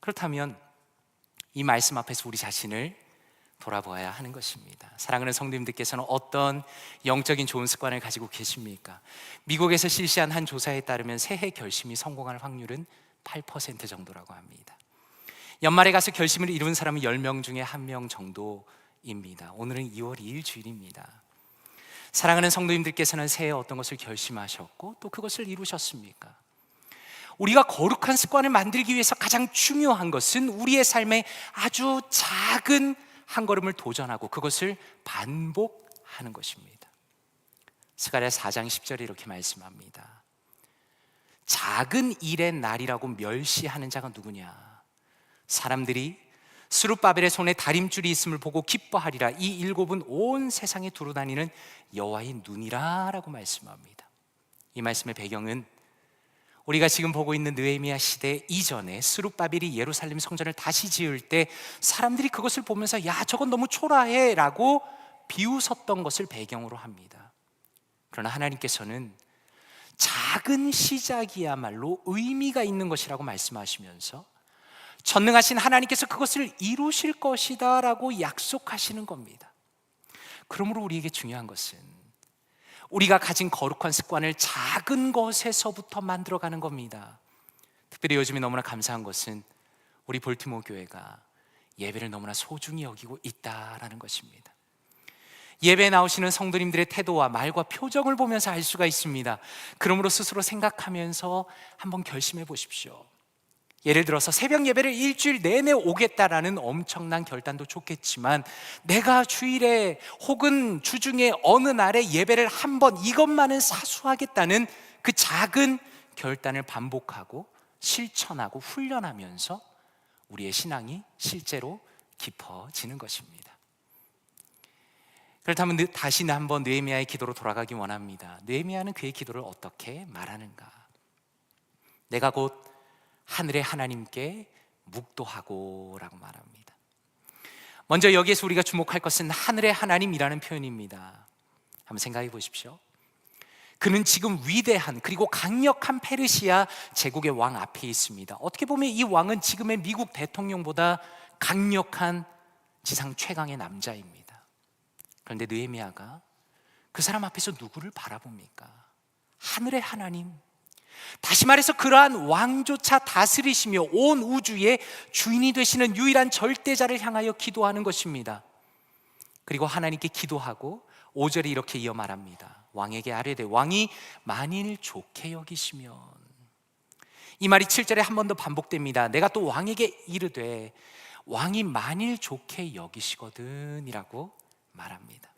그렇다면 이 말씀 앞에서 우리 자신을 돌아보아야 하는 것입니다. 사랑하는 성도님들께서는 어떤 영적인 좋은 습관을 가지고 계십니까? 미국에서 실시한 한 조사에 따르면 새해 결심이 성공할 확률은 8% 정도라고 합니다. 연말에 가서 결심을 이룬 사람은 10명 중에 1명 정도입니다. 오늘은 2월 2일 주일입니다. 사랑하는 성도님들께서는 새해 어떤 것을 결심하셨고 또 그것을 이루셨습니까? 우리가 거룩한 습관을 만들기 위해서 가장 중요한 것은 우리의 삶에 아주 작은 한 걸음을 도전하고 그것을 반복하는 것입니다. 스가랴 4장 10절에 이렇게 말씀합니다. 작은 일의 날이라고 멸시하는 자가 누구냐? 사람들이 스룹바벨의 손에 다림줄이 있음을 보고 기뻐하리라. 이 일곱은 온 세상에 두루다니는 여호와의 눈이라 라고 말씀합니다. 이 말씀의 배경은 우리가 지금 보고 있는 느헤미야 시대 이전에 스룹바벨이 예루살렘 성전을 다시 지을 때 사람들이 그것을 보면서 야 저건 너무 초라해 라고 비웃었던 것을 배경으로 합니다. 그러나 하나님께서는 작은 시작이야말로 의미가 있는 것이라고 말씀하시면서 전능하신 하나님께서 그것을 이루실 것이다 라고 약속하시는 겁니다. 그러므로 우리에게 중요한 것은 우리가 가진 거룩한 습관을 작은 것에서부터 만들어가는 겁니다. 특별히 요즘에 너무나 감사한 것은 우리 볼티모어 교회가 예배를 너무나 소중히 여기고 있다라는 것입니다. 예배에 나오시는 성도님들의 태도와 말과 표정을 보면서 알 수가 있습니다. 그러므로 스스로 생각하면서 한번 결심해 보십시오. 예를 들어서 새벽 예배를 일주일 내내 오겠다라는 엄청난 결단도 좋겠지만 내가 주일에 혹은 주중에 어느 날에 예배를 한 번 이것만은 사수하겠다는 그 작은 결단을 반복하고 실천하고 훈련하면서 우리의 신앙이 실제로 깊어지는 것입니다. 그렇다면 다시 한번 느헤미야의 기도로 돌아가기 원합니다. 느헤미야는 그의 기도를 어떻게 말하는가? 내가 곧 하늘의 하나님께 묵도하고 라고 말합니다. 먼저 여기에서 우리가 주목할 것은 하늘의 하나님이라는 표현입니다. 한번 생각해 보십시오. 그는 지금 위대한 그리고 강력한 페르시아 제국의 왕 앞에 있습니다. 어떻게 보면 이 왕은 지금의 미국 대통령보다 강력한 지상 최강의 남자입니다. 그런데 느헤미야가 그 사람 앞에서 누구를 바라봅니까? 하늘의 하나님, 다시 말해서 그러한 왕조차 다스리시며 온 우주의 주인이 되시는 유일한 절대자를 향하여 기도하는 것입니다. 그리고 하나님께 기도하고 5절에 이렇게 이어 말합니다. 왕에게 아뢰되 왕이 만일 좋게 여기시면. 이 말이 7절에 한 번 더 반복됩니다. 내가 또 왕에게 이르되 왕이 만일 좋게 여기시거든 이라고 말합니다.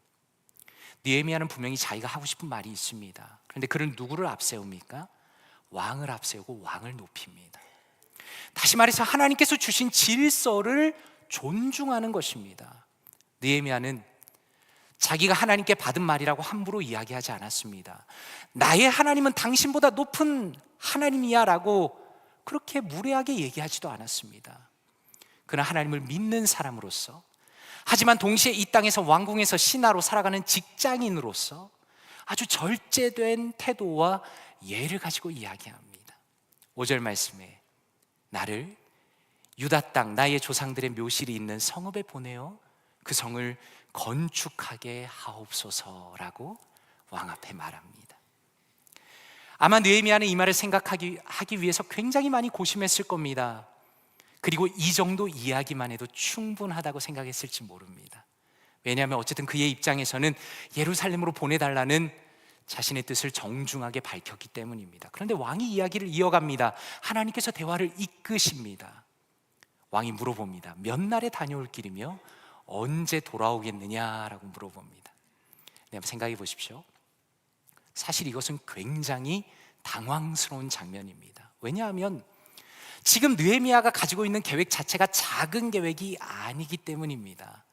느헤미야는 분명히 자기가 하고 싶은 말이 있습니다. 그런데 그를 누구를 앞세웁니까? 왕을 앞세우고 왕을 높입니다. 다시 말해서 하나님께서 주신 질서를 존중하는 것입니다. 느헤미야는 자기가 하나님께 받은 말이라고 함부로 이야기하지 않았습니다. 나의 하나님은 당신보다 높은 하나님이야 라고 그렇게 무례하게 얘기하지도 않았습니다. 그는 하나님을 믿는 사람으로서, 하지만 동시에 이 땅에서 왕궁에서 신하로 살아가는 직장인으로서 아주 절제된 태도와 예를 가지고 이야기합니다. 5절 말씀에 나를 유다 땅 나의 조상들의 묘실이 있는 성읍에 보내어 그 성을 건축하게 하옵소서라고 왕 앞에 말합니다. 아마 느헤미야는 이 말을 생각하기 위해서 굉장히 많이 고심했을 겁니다. 그리고 이 정도 이야기만 해도 충분하다고 생각했을지 모릅니다. 왜냐하면 어쨌든 그의 입장에서는 예루살렘으로 보내달라는 자신의 뜻을 정중하게 밝혔기 때문입니다. 그런데 왕이 이야기를 이어갑니다. 하나님께서 대화를 이끄십니다. 왕이 물어봅니다. 몇 날에 다녀올 길이며 언제 돌아오겠느냐라고 물어봅니다. 네, 한번 생각해 보십시오. 사실 이것은 굉장히 당황스러운 장면입니다. 왜냐하면 지금 느헤미야가 가지고 있는 계획 자체가 작은 계획이 아니기 때문입니다.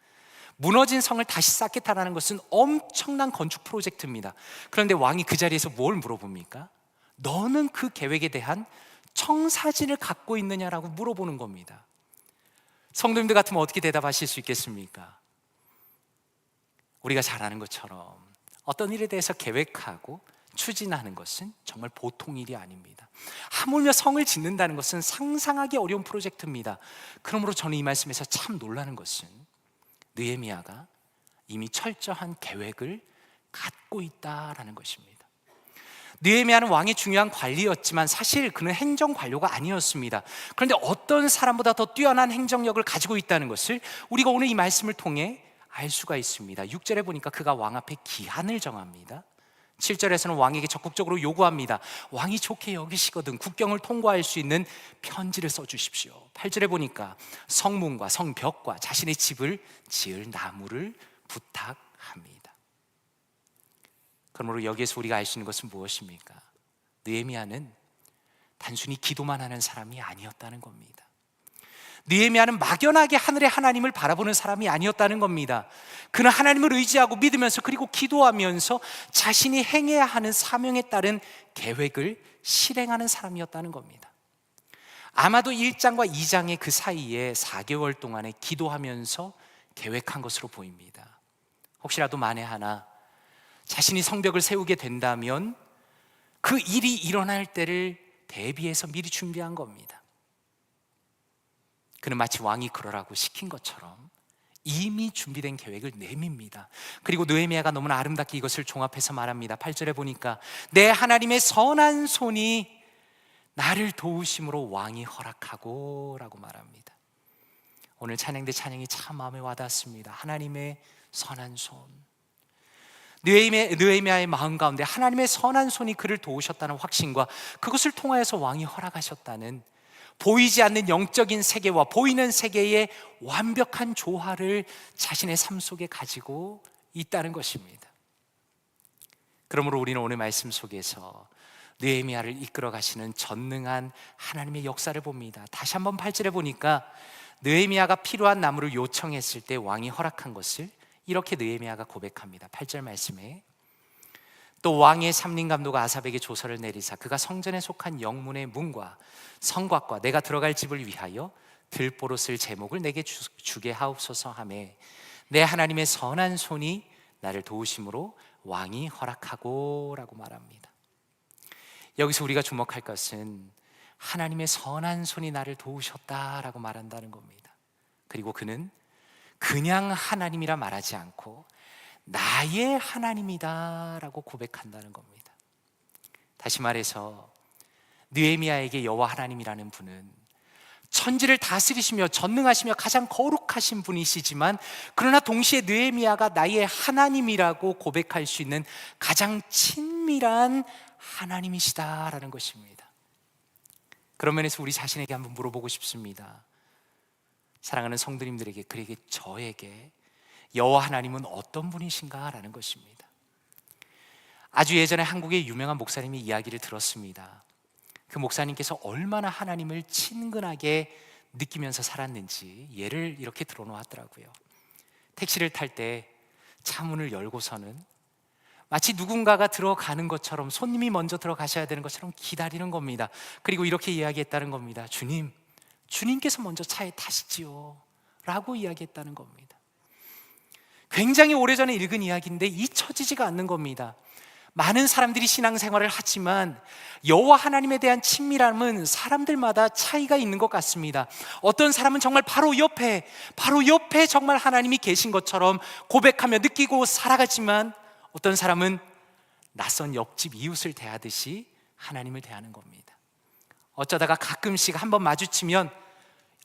무너진 성을 다시 쌓겠다라는 것은 엄청난 건축 프로젝트입니다. 그런데 왕이 그 자리에서 뭘 물어봅니까? 너는 그 계획에 대한 청사진을 갖고 있느냐라고 물어보는 겁니다. 성도님들 같으면 어떻게 대답하실 수 있겠습니까? 우리가 잘 아는 것처럼 어떤 일에 대해서 계획하고 추진하는 것은 정말 보통 일이 아닙니다. 하물며 성을 짓는다는 것은 상상하기 어려운 프로젝트입니다. 그러므로 저는 이 말씀에서 참 놀라는 것은 느헤미야가 이미 철저한 계획을 갖고 있다라는 것입니다. 느헤미야는 왕의 중요한 관리였지만 사실 그는 행정 관료가 아니었습니다. 그런데 어떤 사람보다 더 뛰어난 행정력을 가지고 있다는 것을 우리가 오늘 이 말씀을 통해 알 수가 있습니다. 6절에 보니까 그가 왕 앞에 기한을 정합니다. 7절에서는 왕에게 적극적으로 요구합니다. 왕이 좋게 여기시거든 국경을 통과할 수 있는 편지를 써주십시오. 8절에 보니까 성문과 성벽과 자신의 집을 지을 나무를 부탁합니다. 그러므로 여기에서 우리가 알 수 있는 것은 무엇입니까? 느헤미야는 단순히 기도만 하는 사람이 아니었다는 겁니다. 느헤미야는 막연하게 하늘의 하나님을 바라보는 사람이 아니었다는 겁니다. 그는 하나님을 의지하고 믿으면서 그리고 기도하면서 자신이 행해야 하는 사명에 따른 계획을 실행하는 사람이었다는 겁니다. 아마도 1장과 2장의 그 사이에 4개월 동안에 기도하면서 계획한 것으로 보입니다. 혹시라도 만에 하나 자신이 성벽을 세우게 된다면 그 일이 일어날 때를 대비해서 미리 준비한 겁니다. 그는 마치 왕이 그러라고 시킨 것처럼 이미 준비된 계획을 내밉니다. 그리고 느헤미야가 너무나 아름답게 이것을 종합해서 말합니다. 8절에 보니까 내 하나님의 선한 손이 나를 도우심으로 왕이 허락하고 라고 말합니다. 오늘 찬양대 찬양이 참 마음에 와닿습니다. 하나님의 선한 손. 느헤미야의 마음 가운데 하나님의 선한 손이 그를 도우셨다는 확신과 그것을 통하여서 왕이 허락하셨다는 보이지 않는 영적인 세계와 보이는 세계의 완벽한 조화를 자신의 삶 속에 가지고 있다는 것입니다. 그러므로 우리는 오늘 말씀 속에서 느헤미야를 이끌어 가시는 전능한 하나님의 역사를 봅니다. 다시 한번 8절에 보니까 느헤미야가 필요한 나무를 요청했을 때 왕이 허락한 것을 이렇게 느헤미야가 고백합니다. 8절 말씀에 또 왕의 삼림감독 아삽에게 조서를 내리사 그가 성전에 속한 영문의 문과 성곽과 내가 들어갈 집을 위하여 들보로 쓸 제목을 내게 주게 하옵소서 하매 내 하나님의 선한 손이 나를 도우심으로 왕이 허락하고 라고 말합니다. 여기서 우리가 주목할 것은 하나님의 선한 손이 나를 도우셨다라고 말한다는 겁니다. 그리고 그는 그냥 하나님이라 말하지 않고 나의 하나님이다 라고 고백한다는 겁니다. 다시 말해서 느헤미야에게 여호와 하나님이라는 분은 천지를 다스리시며 전능하시며 가장 거룩하신 분이시지만 그러나 동시에 느헤미야가 나의 하나님이라고 고백할 수 있는 가장 친밀한 하나님이시다라는 것입니다. 그런 면에서 우리 자신에게 한번 물어보고 싶습니다. 사랑하는 성도님들에게, 그에게, 저에게 여호와 하나님은 어떤 분이신가라는 것입니다. 아주 예전에 한국의 유명한 목사님이 이야기를 들었습니다. 그 목사님께서 얼마나 하나님을 친근하게 느끼면서 살았는지 예를 이렇게 들어놓았더라고요. 택시를 탈 때 차문을 열고서는 마치 누군가가 들어가는 것처럼 손님이 먼저 들어가셔야 되는 것처럼 기다리는 겁니다. 그리고 이렇게 이야기했다는 겁니다. 주님께서 먼저 차에 타시지요 라고 이야기했다는 겁니다. 굉장히 오래전에 읽은 이야기인데 잊혀지지가 않는 겁니다. 많은 사람들이 신앙생활을 하지만 여호와 하나님에 대한 친밀함은 사람들마다 차이가 있는 것 같습니다. 어떤 사람은 정말 바로 옆에 정말 하나님이 계신 것처럼 고백하며 느끼고 살아가지만 어떤 사람은 낯선 옆집 이웃을 대하듯이 하나님을 대하는 겁니다. 어쩌다가 가끔씩 한번 마주치면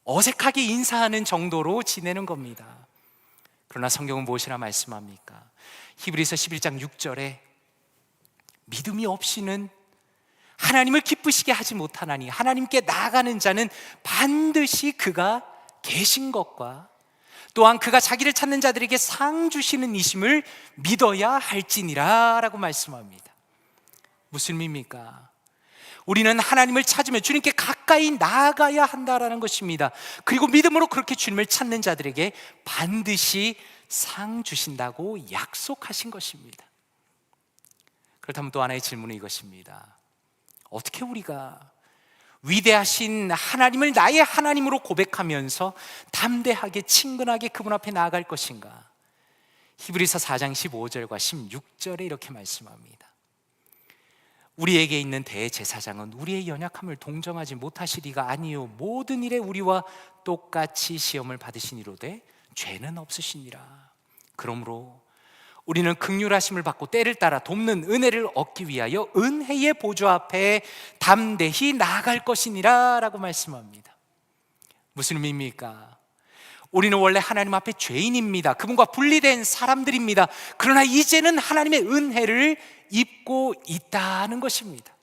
어색하게 인사하는 정도로 지내는 겁니다. 그러나 성경은 무엇이라 말씀합니까? 히브리서 11장 6절에 믿음이 없이는 하나님을 기쁘시게 하지 못하나니 하나님께 나아가는 자는 반드시 그가 계신 것과 또한 그가 자기를 찾는 자들에게 상 주시는 이심을 믿어야 할지니라 라고 말씀합니다. 무슨 의미입니까? 우리는 하나님을 찾으며 주님께 가까이 나아가야 한다라는 것입니다. 그리고 믿음으로 그렇게 주님을 찾는 자들에게 반드시 상 주신다고 약속하신 것입니다. 그렇다면 또 하나의 질문은 이것입니다. 어떻게 우리가 위대하신 하나님을 나의 하나님으로 고백하면서 담대하게 친근하게 그분 앞에 나아갈 것인가? 히브리서 4장 15절과 16절에 이렇게 말씀합니다. 우리에게 있는 대제사장은 우리의 연약함을 동정하지 못하시리가 아니요 모든 일에 우리와 똑같이 시험을 받으시니로되 죄는 없으시니라. 그러므로 우리는 긍휼하심을 받고 때를 따라 돕는 은혜를 얻기 위하여 은혜의 보좌 앞에 담대히 나아갈 것이니라 라고 말씀합니다. 무슨 의미입니까? 우리는 원래 하나님 앞에 죄인입니다. 그분과 분리된 사람들입니다. 그러나 이제는 하나님의 은혜를 입고 있다는 것입니다.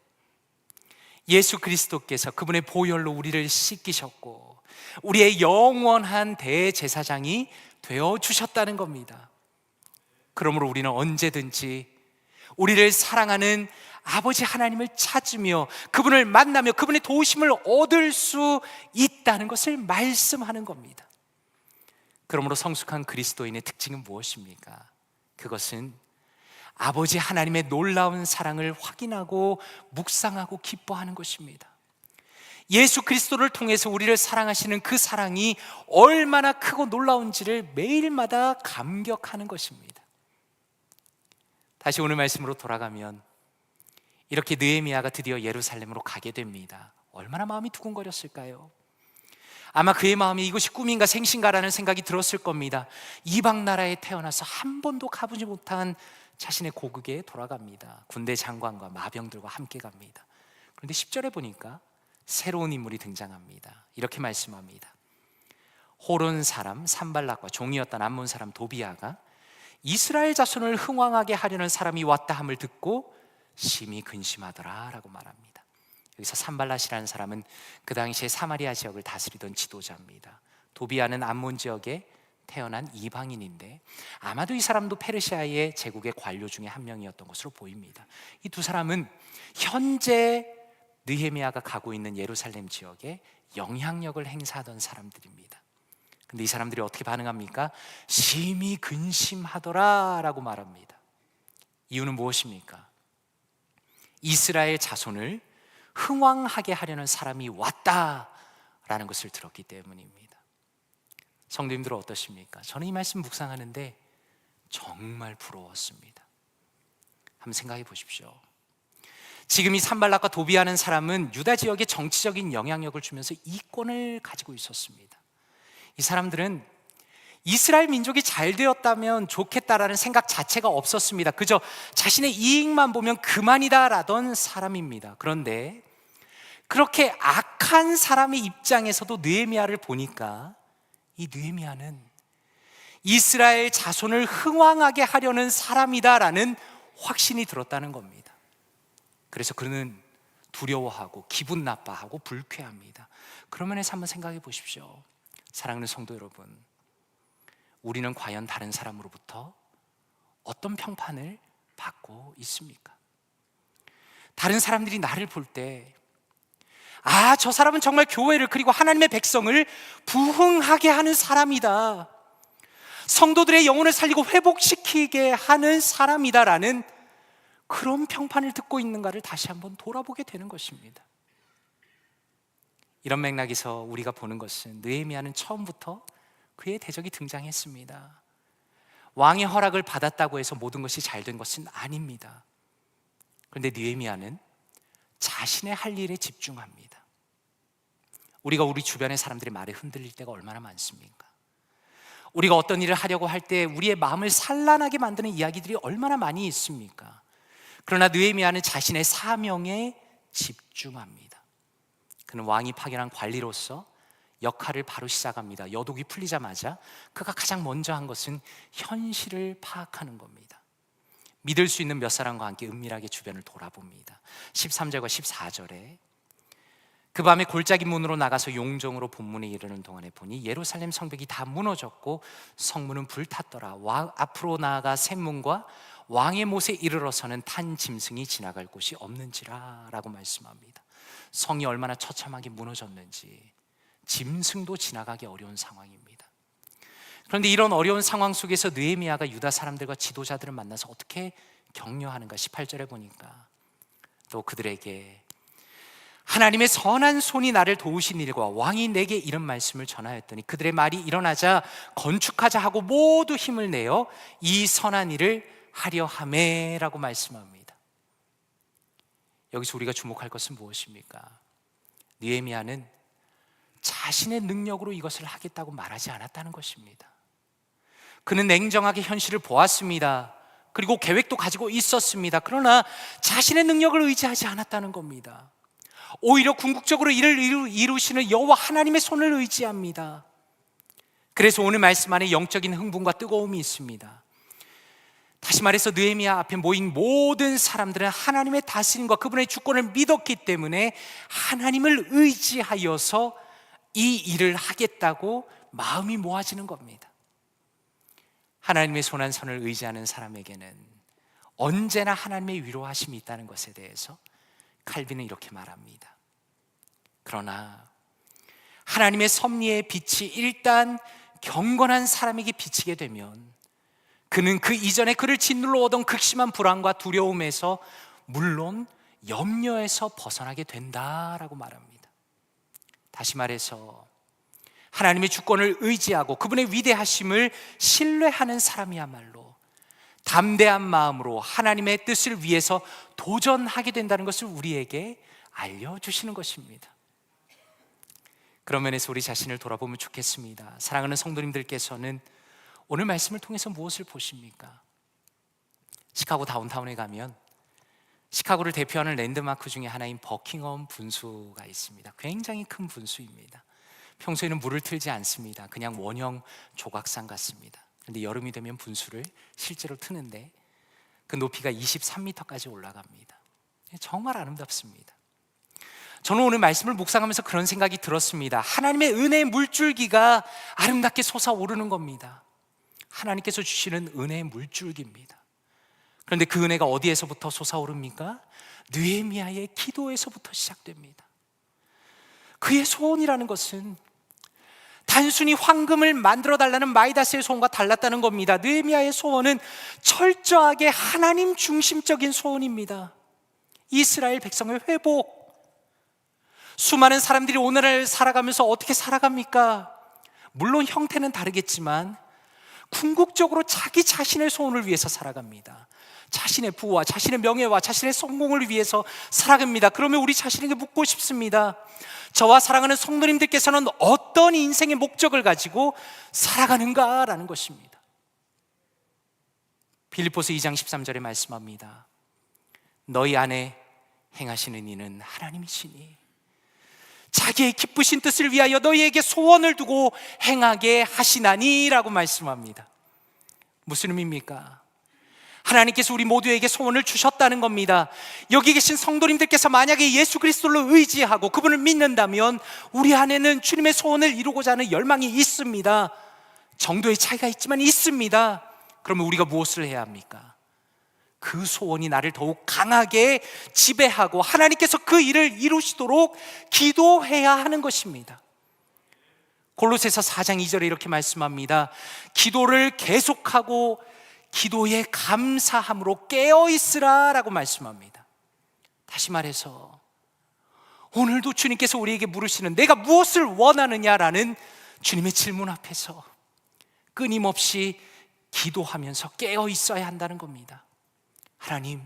예수 그리스도께서 그분의 보혈로 우리를 씻기셨고 우리의 영원한 대제사장이 되어주셨다는 겁니다. 그러므로 우리는 언제든지 우리를 사랑하는 아버지 하나님을 찾으며 그분을 만나며 그분의 도우심을 얻을 수 있다는 것을 말씀하는 겁니다. 그러므로 성숙한 그리스도인의 특징은 무엇입니까? 그것은 아버지 하나님의 놀라운 사랑을 확인하고 묵상하고 기뻐하는 것입니다. 예수 그리스도를 통해서 우리를 사랑하시는 그 사랑이 얼마나 크고 놀라운지를 매일마다 감격하는 것입니다. 다시 오늘 말씀으로 돌아가면 이렇게 느헤미야가 드디어 예루살렘으로 가게 됩니다. 얼마나 마음이 두근거렸을까요? 아마 그의 마음에 이것이 꿈인가 생신가라는 생각이 들었을 겁니다. 이방 나라에 태어나서 한 번도 가보지 못한 자신의 고국에 돌아갑니다. 군대 장관과 마병들과 함께 갑니다. 그런데 10절에 보니까 새로운 인물이 등장합니다. 이렇게 말씀합니다. 호론 사람 산발락과 종이었던 암몬 사람 도비아가 이스라엘 자손을 흥왕하게 하려는 사람이 왔다 함을 듣고 심히 근심하더라 라고 말합니다. 여기서 산발랏이라는 사람은 그 당시에 사마리아 지역을 다스리던 지도자입니다. 도비아는 암몬 지역에 태어난 이방인인데 아마도 이 사람도 페르시아의 제국의 관료 중에 한 명이었던 것으로 보입니다. 이 두 사람은 현재 느헤미야가 가고 있는 예루살렘 지역에 영향력을 행사하던 사람들입니다. 근데 이 사람들이 어떻게 반응합니까? 심히 근심하더라 라고 말합니다. 이유는 무엇입니까? 이스라엘 자손을 흥왕하게 하려는 사람이 왔다라는 것을 들었기 때문입니다. 성도님들은 어떠십니까? 저는 이 말씀 묵상하는데 정말 부러웠습니다. 한번 생각해 보십시오. 지금 이 산발락과 도비아는 사람은 유다 지역에 정치적인 영향력을 주면서 이권을 가지고 있었습니다. 이 사람들은 이스라엘 민족이 잘 되었다면 좋겠다라는 생각 자체가 없었습니다. 그저 자신의 이익만 보면 그만이다라던 사람입니다. 그런데 그렇게 악한 사람의 입장에서도 느헤미야를 보니까 이 느헤미야는 이스라엘 자손을 흥왕하게 하려는 사람이다라는 확신이 들었다는 겁니다. 그래서 그는 두려워하고 기분 나빠하고 불쾌합니다. 그런 면에서 한번 생각해 보십시오. 사랑하는 성도 여러분, 우리는 과연 다른 사람으로부터 어떤 평판을 받고 있습니까? 다른 사람들이 나를 볼 때 저 사람은 정말 교회를 그리고 하나님의 백성을 부흥하게 하는 사람이다, 성도들의 영혼을 살리고 회복시키게 하는 사람이다라는 그런 평판을 듣고 있는가를 다시 한번 돌아보게 되는 것입니다. 이런 맥락에서 우리가 보는 것은 느헤미야는 처음부터 그의 대적이 등장했습니다. 왕의 허락을 받았다고 해서 모든 것이 잘 된 것은 아닙니다. 그런데 느헤미야는 자신의 할 일에 집중합니다. 우리가 우리 주변의 사람들의 말에 흔들릴 때가 얼마나 많습니까? 우리가 어떤 일을 하려고 할 때 우리의 마음을 산란하게 만드는 이야기들이 얼마나 많이 있습니까? 그러나 느헤미야는 자신의 사명에 집중합니다. 그는 왕이 파견한 관리로서 역할을 바로 시작합니다. 여독이 풀리자마자 그가 가장 먼저 한 것은 현실을 파악하는 겁니다. 믿을 수 있는 몇 사람과 함께 은밀하게 주변을 돌아봅니다. 13절과 14절에 그 밤에 골짜기 문으로 나가서 용정으로 본문에 이르는 동안에 보니 예루살렘 성벽이 다 무너졌고 성문은 불탔더라. 앞으로 나아가 샘문과 왕의 못에 이르러서는 탄 짐승이 지나갈 곳이 없는지라 라고 말씀합니다. 성이 얼마나 처참하게 무너졌는지 짐승도 지나가기 어려운 상황입니다. 그런데 이런 어려운 상황 속에서 느헤미야가 유다 사람들과 지도자들을 만나서 어떻게 격려하는가? 18절에 보니까 또 그들에게 하나님의 선한 손이 나를 도우신 일과 왕이 내게 이런 말씀을 전하였더니 그들의 말이 일어나자 건축하자 하고 모두 힘을 내어 이 선한 일을 하려 하매 라고 말씀합니다. 여기서 우리가 주목할 것은 무엇입니까? 느헤미야는 자신의 능력으로 이것을 하겠다고 말하지 않았다는 것입니다. 그는 냉정하게 현실을 보았습니다. 그리고 계획도 가지고 있었습니다. 그러나 자신의 능력을 의지하지 않았다는 겁니다. 오히려 궁극적으로 이를 이루시는 여호와 하나님의 손을 의지합니다. 그래서 오늘 말씀 안에 영적인 흥분과 뜨거움이 있습니다. 다시 말해서 느헤미야 앞에 모인 모든 사람들은 하나님의 다스림과 그분의 주권을 믿었기 때문에 하나님을 의지하여서 이 일을 하겠다고 마음이 모아지는 겁니다. 하나님의 손한 손을 의지하는 사람에게는 언제나 하나님의 위로하심이 있다는 것에 대해서 칼빈은 이렇게 말합니다. 그러나 하나님의 섭리의 빛이 일단 경건한 사람에게 비치게 되면 그는 그 이전에 그를 짓눌러 오던 극심한 불안과 두려움에서 물론 염려에서 벗어나게 된다라고 말합니다. 다시 말해서 하나님의 주권을 의지하고 그분의 위대하심을 신뢰하는 사람이야말로 담대한 마음으로 하나님의 뜻을 위해서 도전하게 된다는 것을 우리에게 알려주시는 것입니다. 그런 면에서 우리 자신을 돌아보면 좋겠습니다. 사랑하는 성도님들께서는 오늘 말씀을 통해서 무엇을 보십니까? 시카고 다운타운에 가면 시카고를 대표하는 랜드마크 중에 하나인 버킹엄 분수가 있습니다. 굉장히 큰 분수입니다. 평소에는 물을 틀지 않습니다. 그냥 원형 조각상 같습니다. 그런데 여름이 되면 분수를 실제로 트는데 그 높이가 23m까지 올라갑니다. 정말 아름답습니다. 저는 오늘 말씀을 묵상하면서 그런 생각이 들었습니다. 하나님의 은혜의 물줄기가 아름답게 솟아오르는 겁니다. 하나님께서 주시는 은혜의 물줄기입니다. 그런데 그 은혜가 어디에서부터 솟아오릅니까? 느헤미야의 기도에서부터 시작됩니다. 그의 소원이라는 것은 단순히 황금을 만들어 달라는 마이다스의 소원과 달랐다는 겁니다. 느헤미야의 소원은 철저하게 하나님 중심적인 소원입니다. 이스라엘 백성의 회복. 수많은 사람들이 오늘을 살아가면서 어떻게 살아갑니까? 물론 형태는 다르겠지만 궁극적으로 자기 자신의 소원을 위해서 살아갑니다. 자신의 부와 자신의 명예와 자신의 성공을 위해서 살아갑니다. 그러면 우리 자신에게 묻고 싶습니다. 저와 사랑하는 성도님들께서는 어떤 인생의 목적을 가지고 살아가는가라는 것입니다. 빌립보서 2장 13절에 말씀합니다. 너희 안에 행하시는 이는 하나님이시니 자기의 기쁘신 뜻을 위하여 너희에게 소원을 두고 행하게 하시나니 라고 말씀합니다. 무슨 의미입니까? 하나님께서 우리 모두에게 소원을 주셨다는 겁니다. 여기 계신 성도님들께서 만약에 예수 그리스도를 의지하고 그분을 믿는다면 우리 안에는 주님의 소원을 이루고자 하는 열망이 있습니다. 정도의 차이가 있지만 있습니다. 그러면 우리가 무엇을 해야 합니까? 그 소원이 나를 더욱 강하게 지배하고 하나님께서 그 일을 이루시도록 기도해야 하는 것입니다. 골로새서 4장 2절에 이렇게 말씀합니다. 기도를 계속하고 기도에 감사함으로 깨어있으라 라고 말씀합니다. 다시 말해서 오늘도 주님께서 우리에게 물으시는 내가 무엇을 원하느냐라는 주님의 질문 앞에서 끊임없이 기도하면서 깨어있어야 한다는 겁니다. 하나님,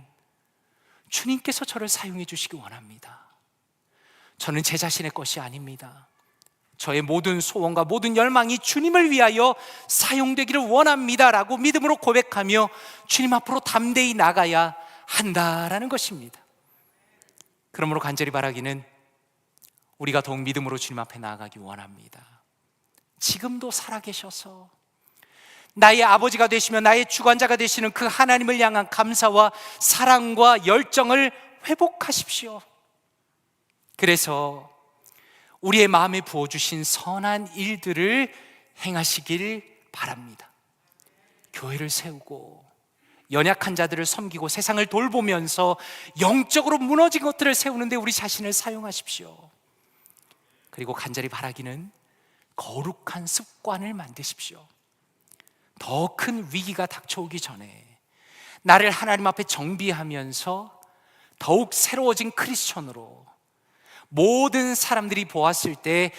주님께서 저를 사용해 주시기 원합니다. 저는 제 자신의 것이 아닙니다. 저의 모든 소원과 모든 열망이 주님을 위하여 사용되기를 원합니다 라고 믿음으로 고백하며 주님 앞으로 담대히 나가야 한다라는 것입니다. 그러므로 간절히 바라기는 우리가 더욱 믿음으로 주님 앞에 나아가기 원합니다. 지금도 살아계셔서 나의 아버지가 되시며 나의 주관자가 되시는 그 하나님을 향한 감사와 사랑과 열정을 회복하십시오. 그래서 우리의 마음에 부어주신 선한 일들을 행하시길 바랍니다. 교회를 세우고 연약한 자들을 섬기고 세상을 돌보면서 영적으로 무너진 것들을 세우는데 우리 자신을 사용하십시오. 그리고 간절히 바라기는 거룩한 습관을 만드십시오. 더 큰 위기가 닥쳐오기 전에 나를 하나님 앞에 정비하면서 더욱 새로워진 크리스천으로 모든 사람들이 보았을 때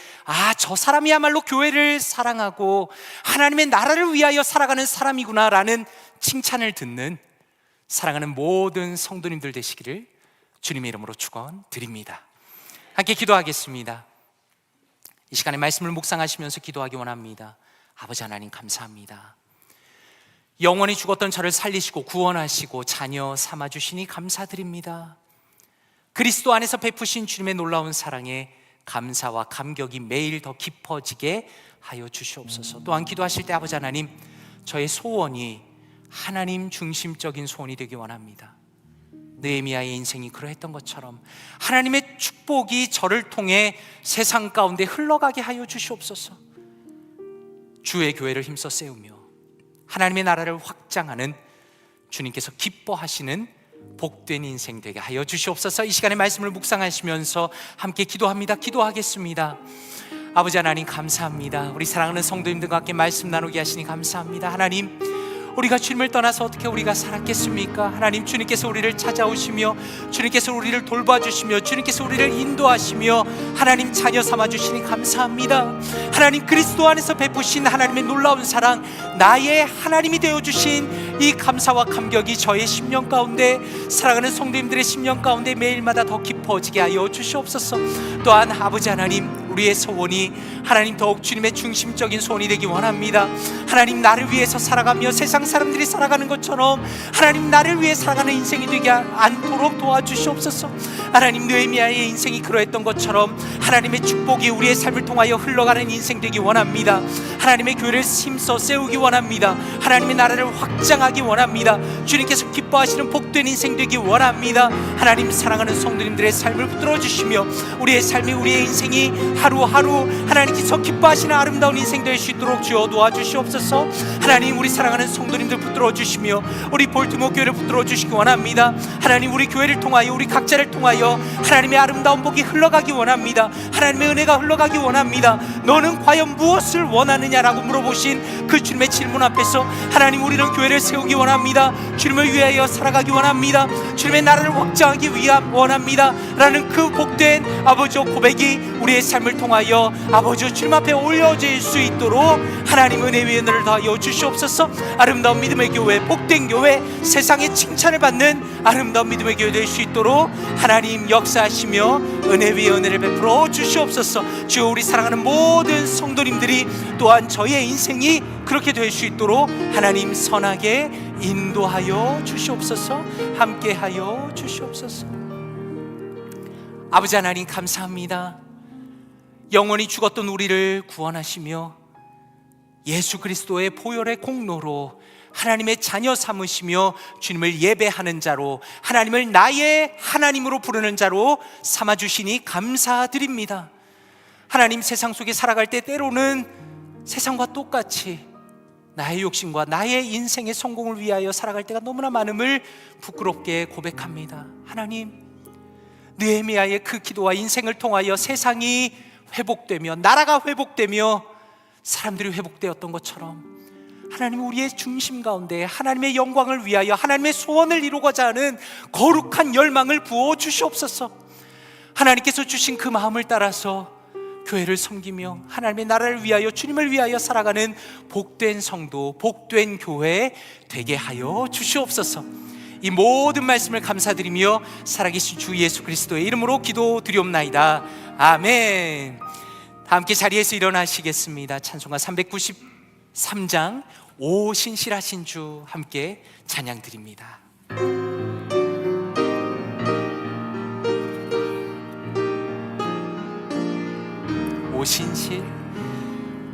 저 사람이야말로 교회를 사랑하고 하나님의 나라를 위하여 살아가는 사람이구나라는 칭찬을 듣는 사랑하는 모든 성도님들 되시기를 주님의 이름으로 축원드립니다. 함께 기도하겠습니다. 이 시간에 말씀을 묵상하시면서 기도하기 원합니다. 아버지 하나님 감사합니다. 영원히 죽었던 저를 살리시고 구원하시고 자녀 삼아주시니 감사드립니다. 그리스도 안에서 베푸신 주님의 놀라운 사랑에 감사와 감격이 매일 더 깊어지게 하여 주시옵소서. 또한 기도하실 때 아버지 하나님, 저의 소원이 하나님 중심적인 소원이 되기 원합니다. 느헤미야의 인생이 그러했던 것처럼 하나님의 축복이 저를 통해 세상 가운데 흘러가게 하여 주시옵소서. 주의 교회를 힘써 세우며 하나님의 나라를 확장하는 주님께서 기뻐하시는 복된 인생 되게 하여 주시옵소서. 이 시간에 말씀을 묵상하시면서 함께 기도합니다. 기도하겠습니다. 아버지 하나님 감사합니다. 우리 사랑하는 성도님들과 함께 말씀 나누게 하시니 감사합니다. 하나님, 우리가 주님을 떠나서 어떻게 우리가 살았겠습니까? 하나님, 주님께서 우리를 찾아오시며 주님께서 우리를 돌봐주시며 주님께서 우리를 인도하시며 하나님 자녀 삼아주시니 감사합니다. 하나님, 그리스도 안에서 베푸신 하나님의 놀라운 사랑, 나의 하나님이 되어주신 이 감사와 감격이 저의 심령 가운데, 사랑하는 성도님들의 심령 가운데 매일마다 더 깊어지게 하여 주시옵소서. 또한 아버지 하나님, 우리의 소원이 하나님 더욱 주님의 중심적인 소원이 되기 원합니다. 하나님, 나를 위해서 살아가며 세상 사람들이 살아가는 것처럼 하나님 나를 위해 살아가는 인생이 되지 않도록 도와주시옵소서. 하나님, 느헤미야의 인생이 그러했던 것처럼 하나님의 축복이 우리의 삶을 통하여 흘러가는 인생 되기 원합니다. 하나님의 교회를 힘써 세우기 원합니다. 하나님의 나라를 확장하기 원합니다. 주님께서 기뻐하시는 복된 인생 되기 원합니다. 하나님, 사랑하는 성도님들의 삶을 붙들어 주시며 우리의 삶이, 우리의 인생이 하루하루 하나님께서 기뻐하시는 아름다운 인생 될 수 있도록 주여 도와주시옵소서. 하나님, 우리 사랑하는 성도님들 붙들어 주시며 우리 볼티모어 교회를 붙들어 주시기 원합니다. 하나님, 우리 교회를 통하여 우리 각자를 통하여 하나님의 아름다운 복이 흘러가기 원합니다. 하나님의 은혜가 흘러가기 원합니다. 너는 과연 무엇을 원하느냐라고 물어보신 그 주님의 질문 앞에서 하나님, 우리는 교회를 세우기 원합니다. 주님을 위하여 살아가기 원합니다. 주님의 나라를 확장하기 원합니다 라는 그 복된 아버지의 고백이 우리의 삶을 통하여 아버지 주님 앞에 올려질 수 있도록 하나님 은혜 위에 은혜를 더하여 주시옵소서. 아름다운 믿음의 교회, 복된 교회, 세상의 칭찬을 받는 아름다운 믿음의 교회 될 수 있도록 하나님 역사하시며 은혜 위에 은혜를 베풀어 주시옵소서. 주여, 우리 사랑하는 모든 성도님들이 또한 저희의 인생이 그렇게 될 수 있도록 하나님 선하게 인도하여 주시옵소서. 함께하여 주시옵소서. 아버지 하나님 감사합니다. 영원히 죽었던 우리를 구원하시며 예수 그리스도의 보혈의 공로로 하나님의 자녀 삼으시며 주님을 예배하는 자로, 하나님을 나의 하나님으로 부르는 자로 삼아주시니 감사드립니다. 하나님, 세상 속에 살아갈 때 때로는 세상과 똑같이 나의 욕심과 나의 인생의 성공을 위하여 살아갈 때가 너무나 많음을 부끄럽게 고백합니다. 하나님, 느헤미야의 그 기도와 인생을 통하여 세상이 회복되며 나라가 회복되며 사람들이 회복되었던 것처럼 하나님, 우리의 중심 가운데 하나님의 영광을 위하여 하나님의 소원을 이루고자 하는 거룩한 열망을 부어 주시옵소서. 하나님께서 주신 그 마음을 따라서 교회를 섬기며 하나님의 나라를 위하여 주님을 위하여 살아가는 복된 성도, 복된 교회 되게 하여 주시옵소서. 이 모든 말씀을 감사드리며 살아계신 주 예수 그리스도의 이름으로 기도드리옵나이다. 아멘. 다 함께 자리에서 일어나시겠습니다. 찬송가 393장 오 신실하신 주 함께 찬양드립니다.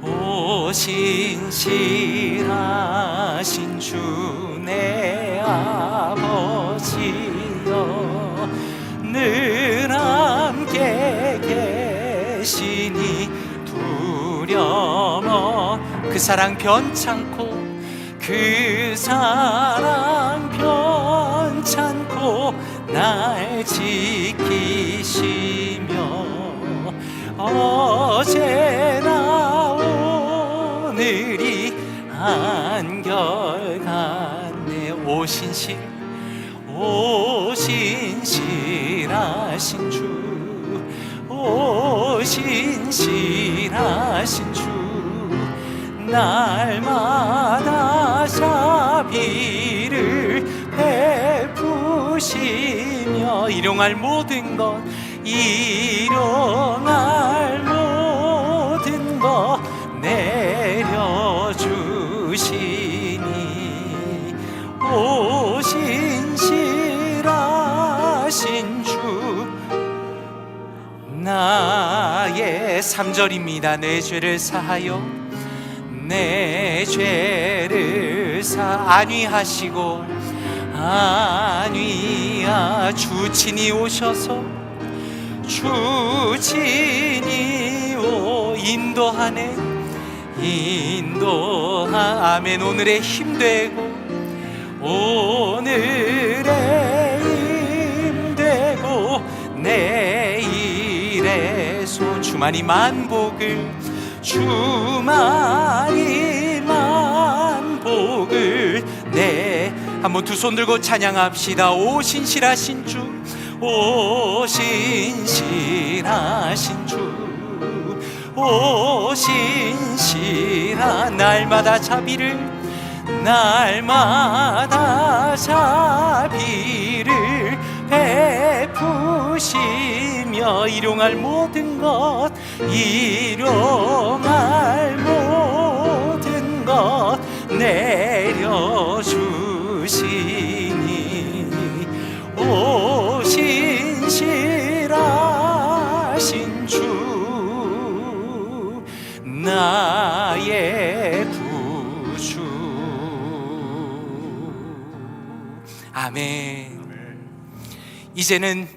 오 신실하신 주 내 아버지여, 늘 함께 계시니 두려워. 그 사랑 변찮고 그 사랑 날 지키시며 어제나 오늘이 한결같네. 오신실하신 주, 오신실하신 주, 날마다 자비를 베푸시며 일용할 모든 것, 일용할 모든 것 내려주시니 오신실하신 주. 나의 3절입니다. 내 죄를 사하여 내 죄를 안위하시고 안위하 주친이 오셔서 주친이 인도하네. 아멘. 오늘의 힘되고 오늘의 힘되고 내일의 손 주만이 만복을 주만이 만복을 내 한번 두 손 들고 찬양합시다. 오신실하신 주, 오신실하신 주, 오신실한 날마다 자비를 베푸시며 일용할 모든 것, 일용할 모든 것 내려주시니 오신실하신 주, 나의 구주. 아멘. 이제는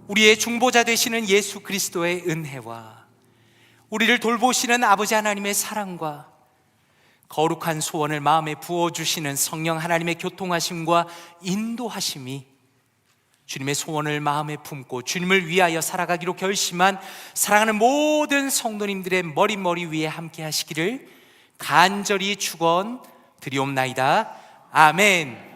우리의 중보자 되시는 예수 그리스도의 은혜와 우리를 돌보시는 아버지 하나님의 사랑과 거룩한 소원을 마음에 부어주시는 성령 하나님의 교통하심과 인도하심이 주님의 소원을 마음에 품고 주님을 위하여 살아가기로 결심한 사랑하는 모든 성도님들의 머리 위에 함께 하시기를 간절히 축원드리옵나이다. 아멘.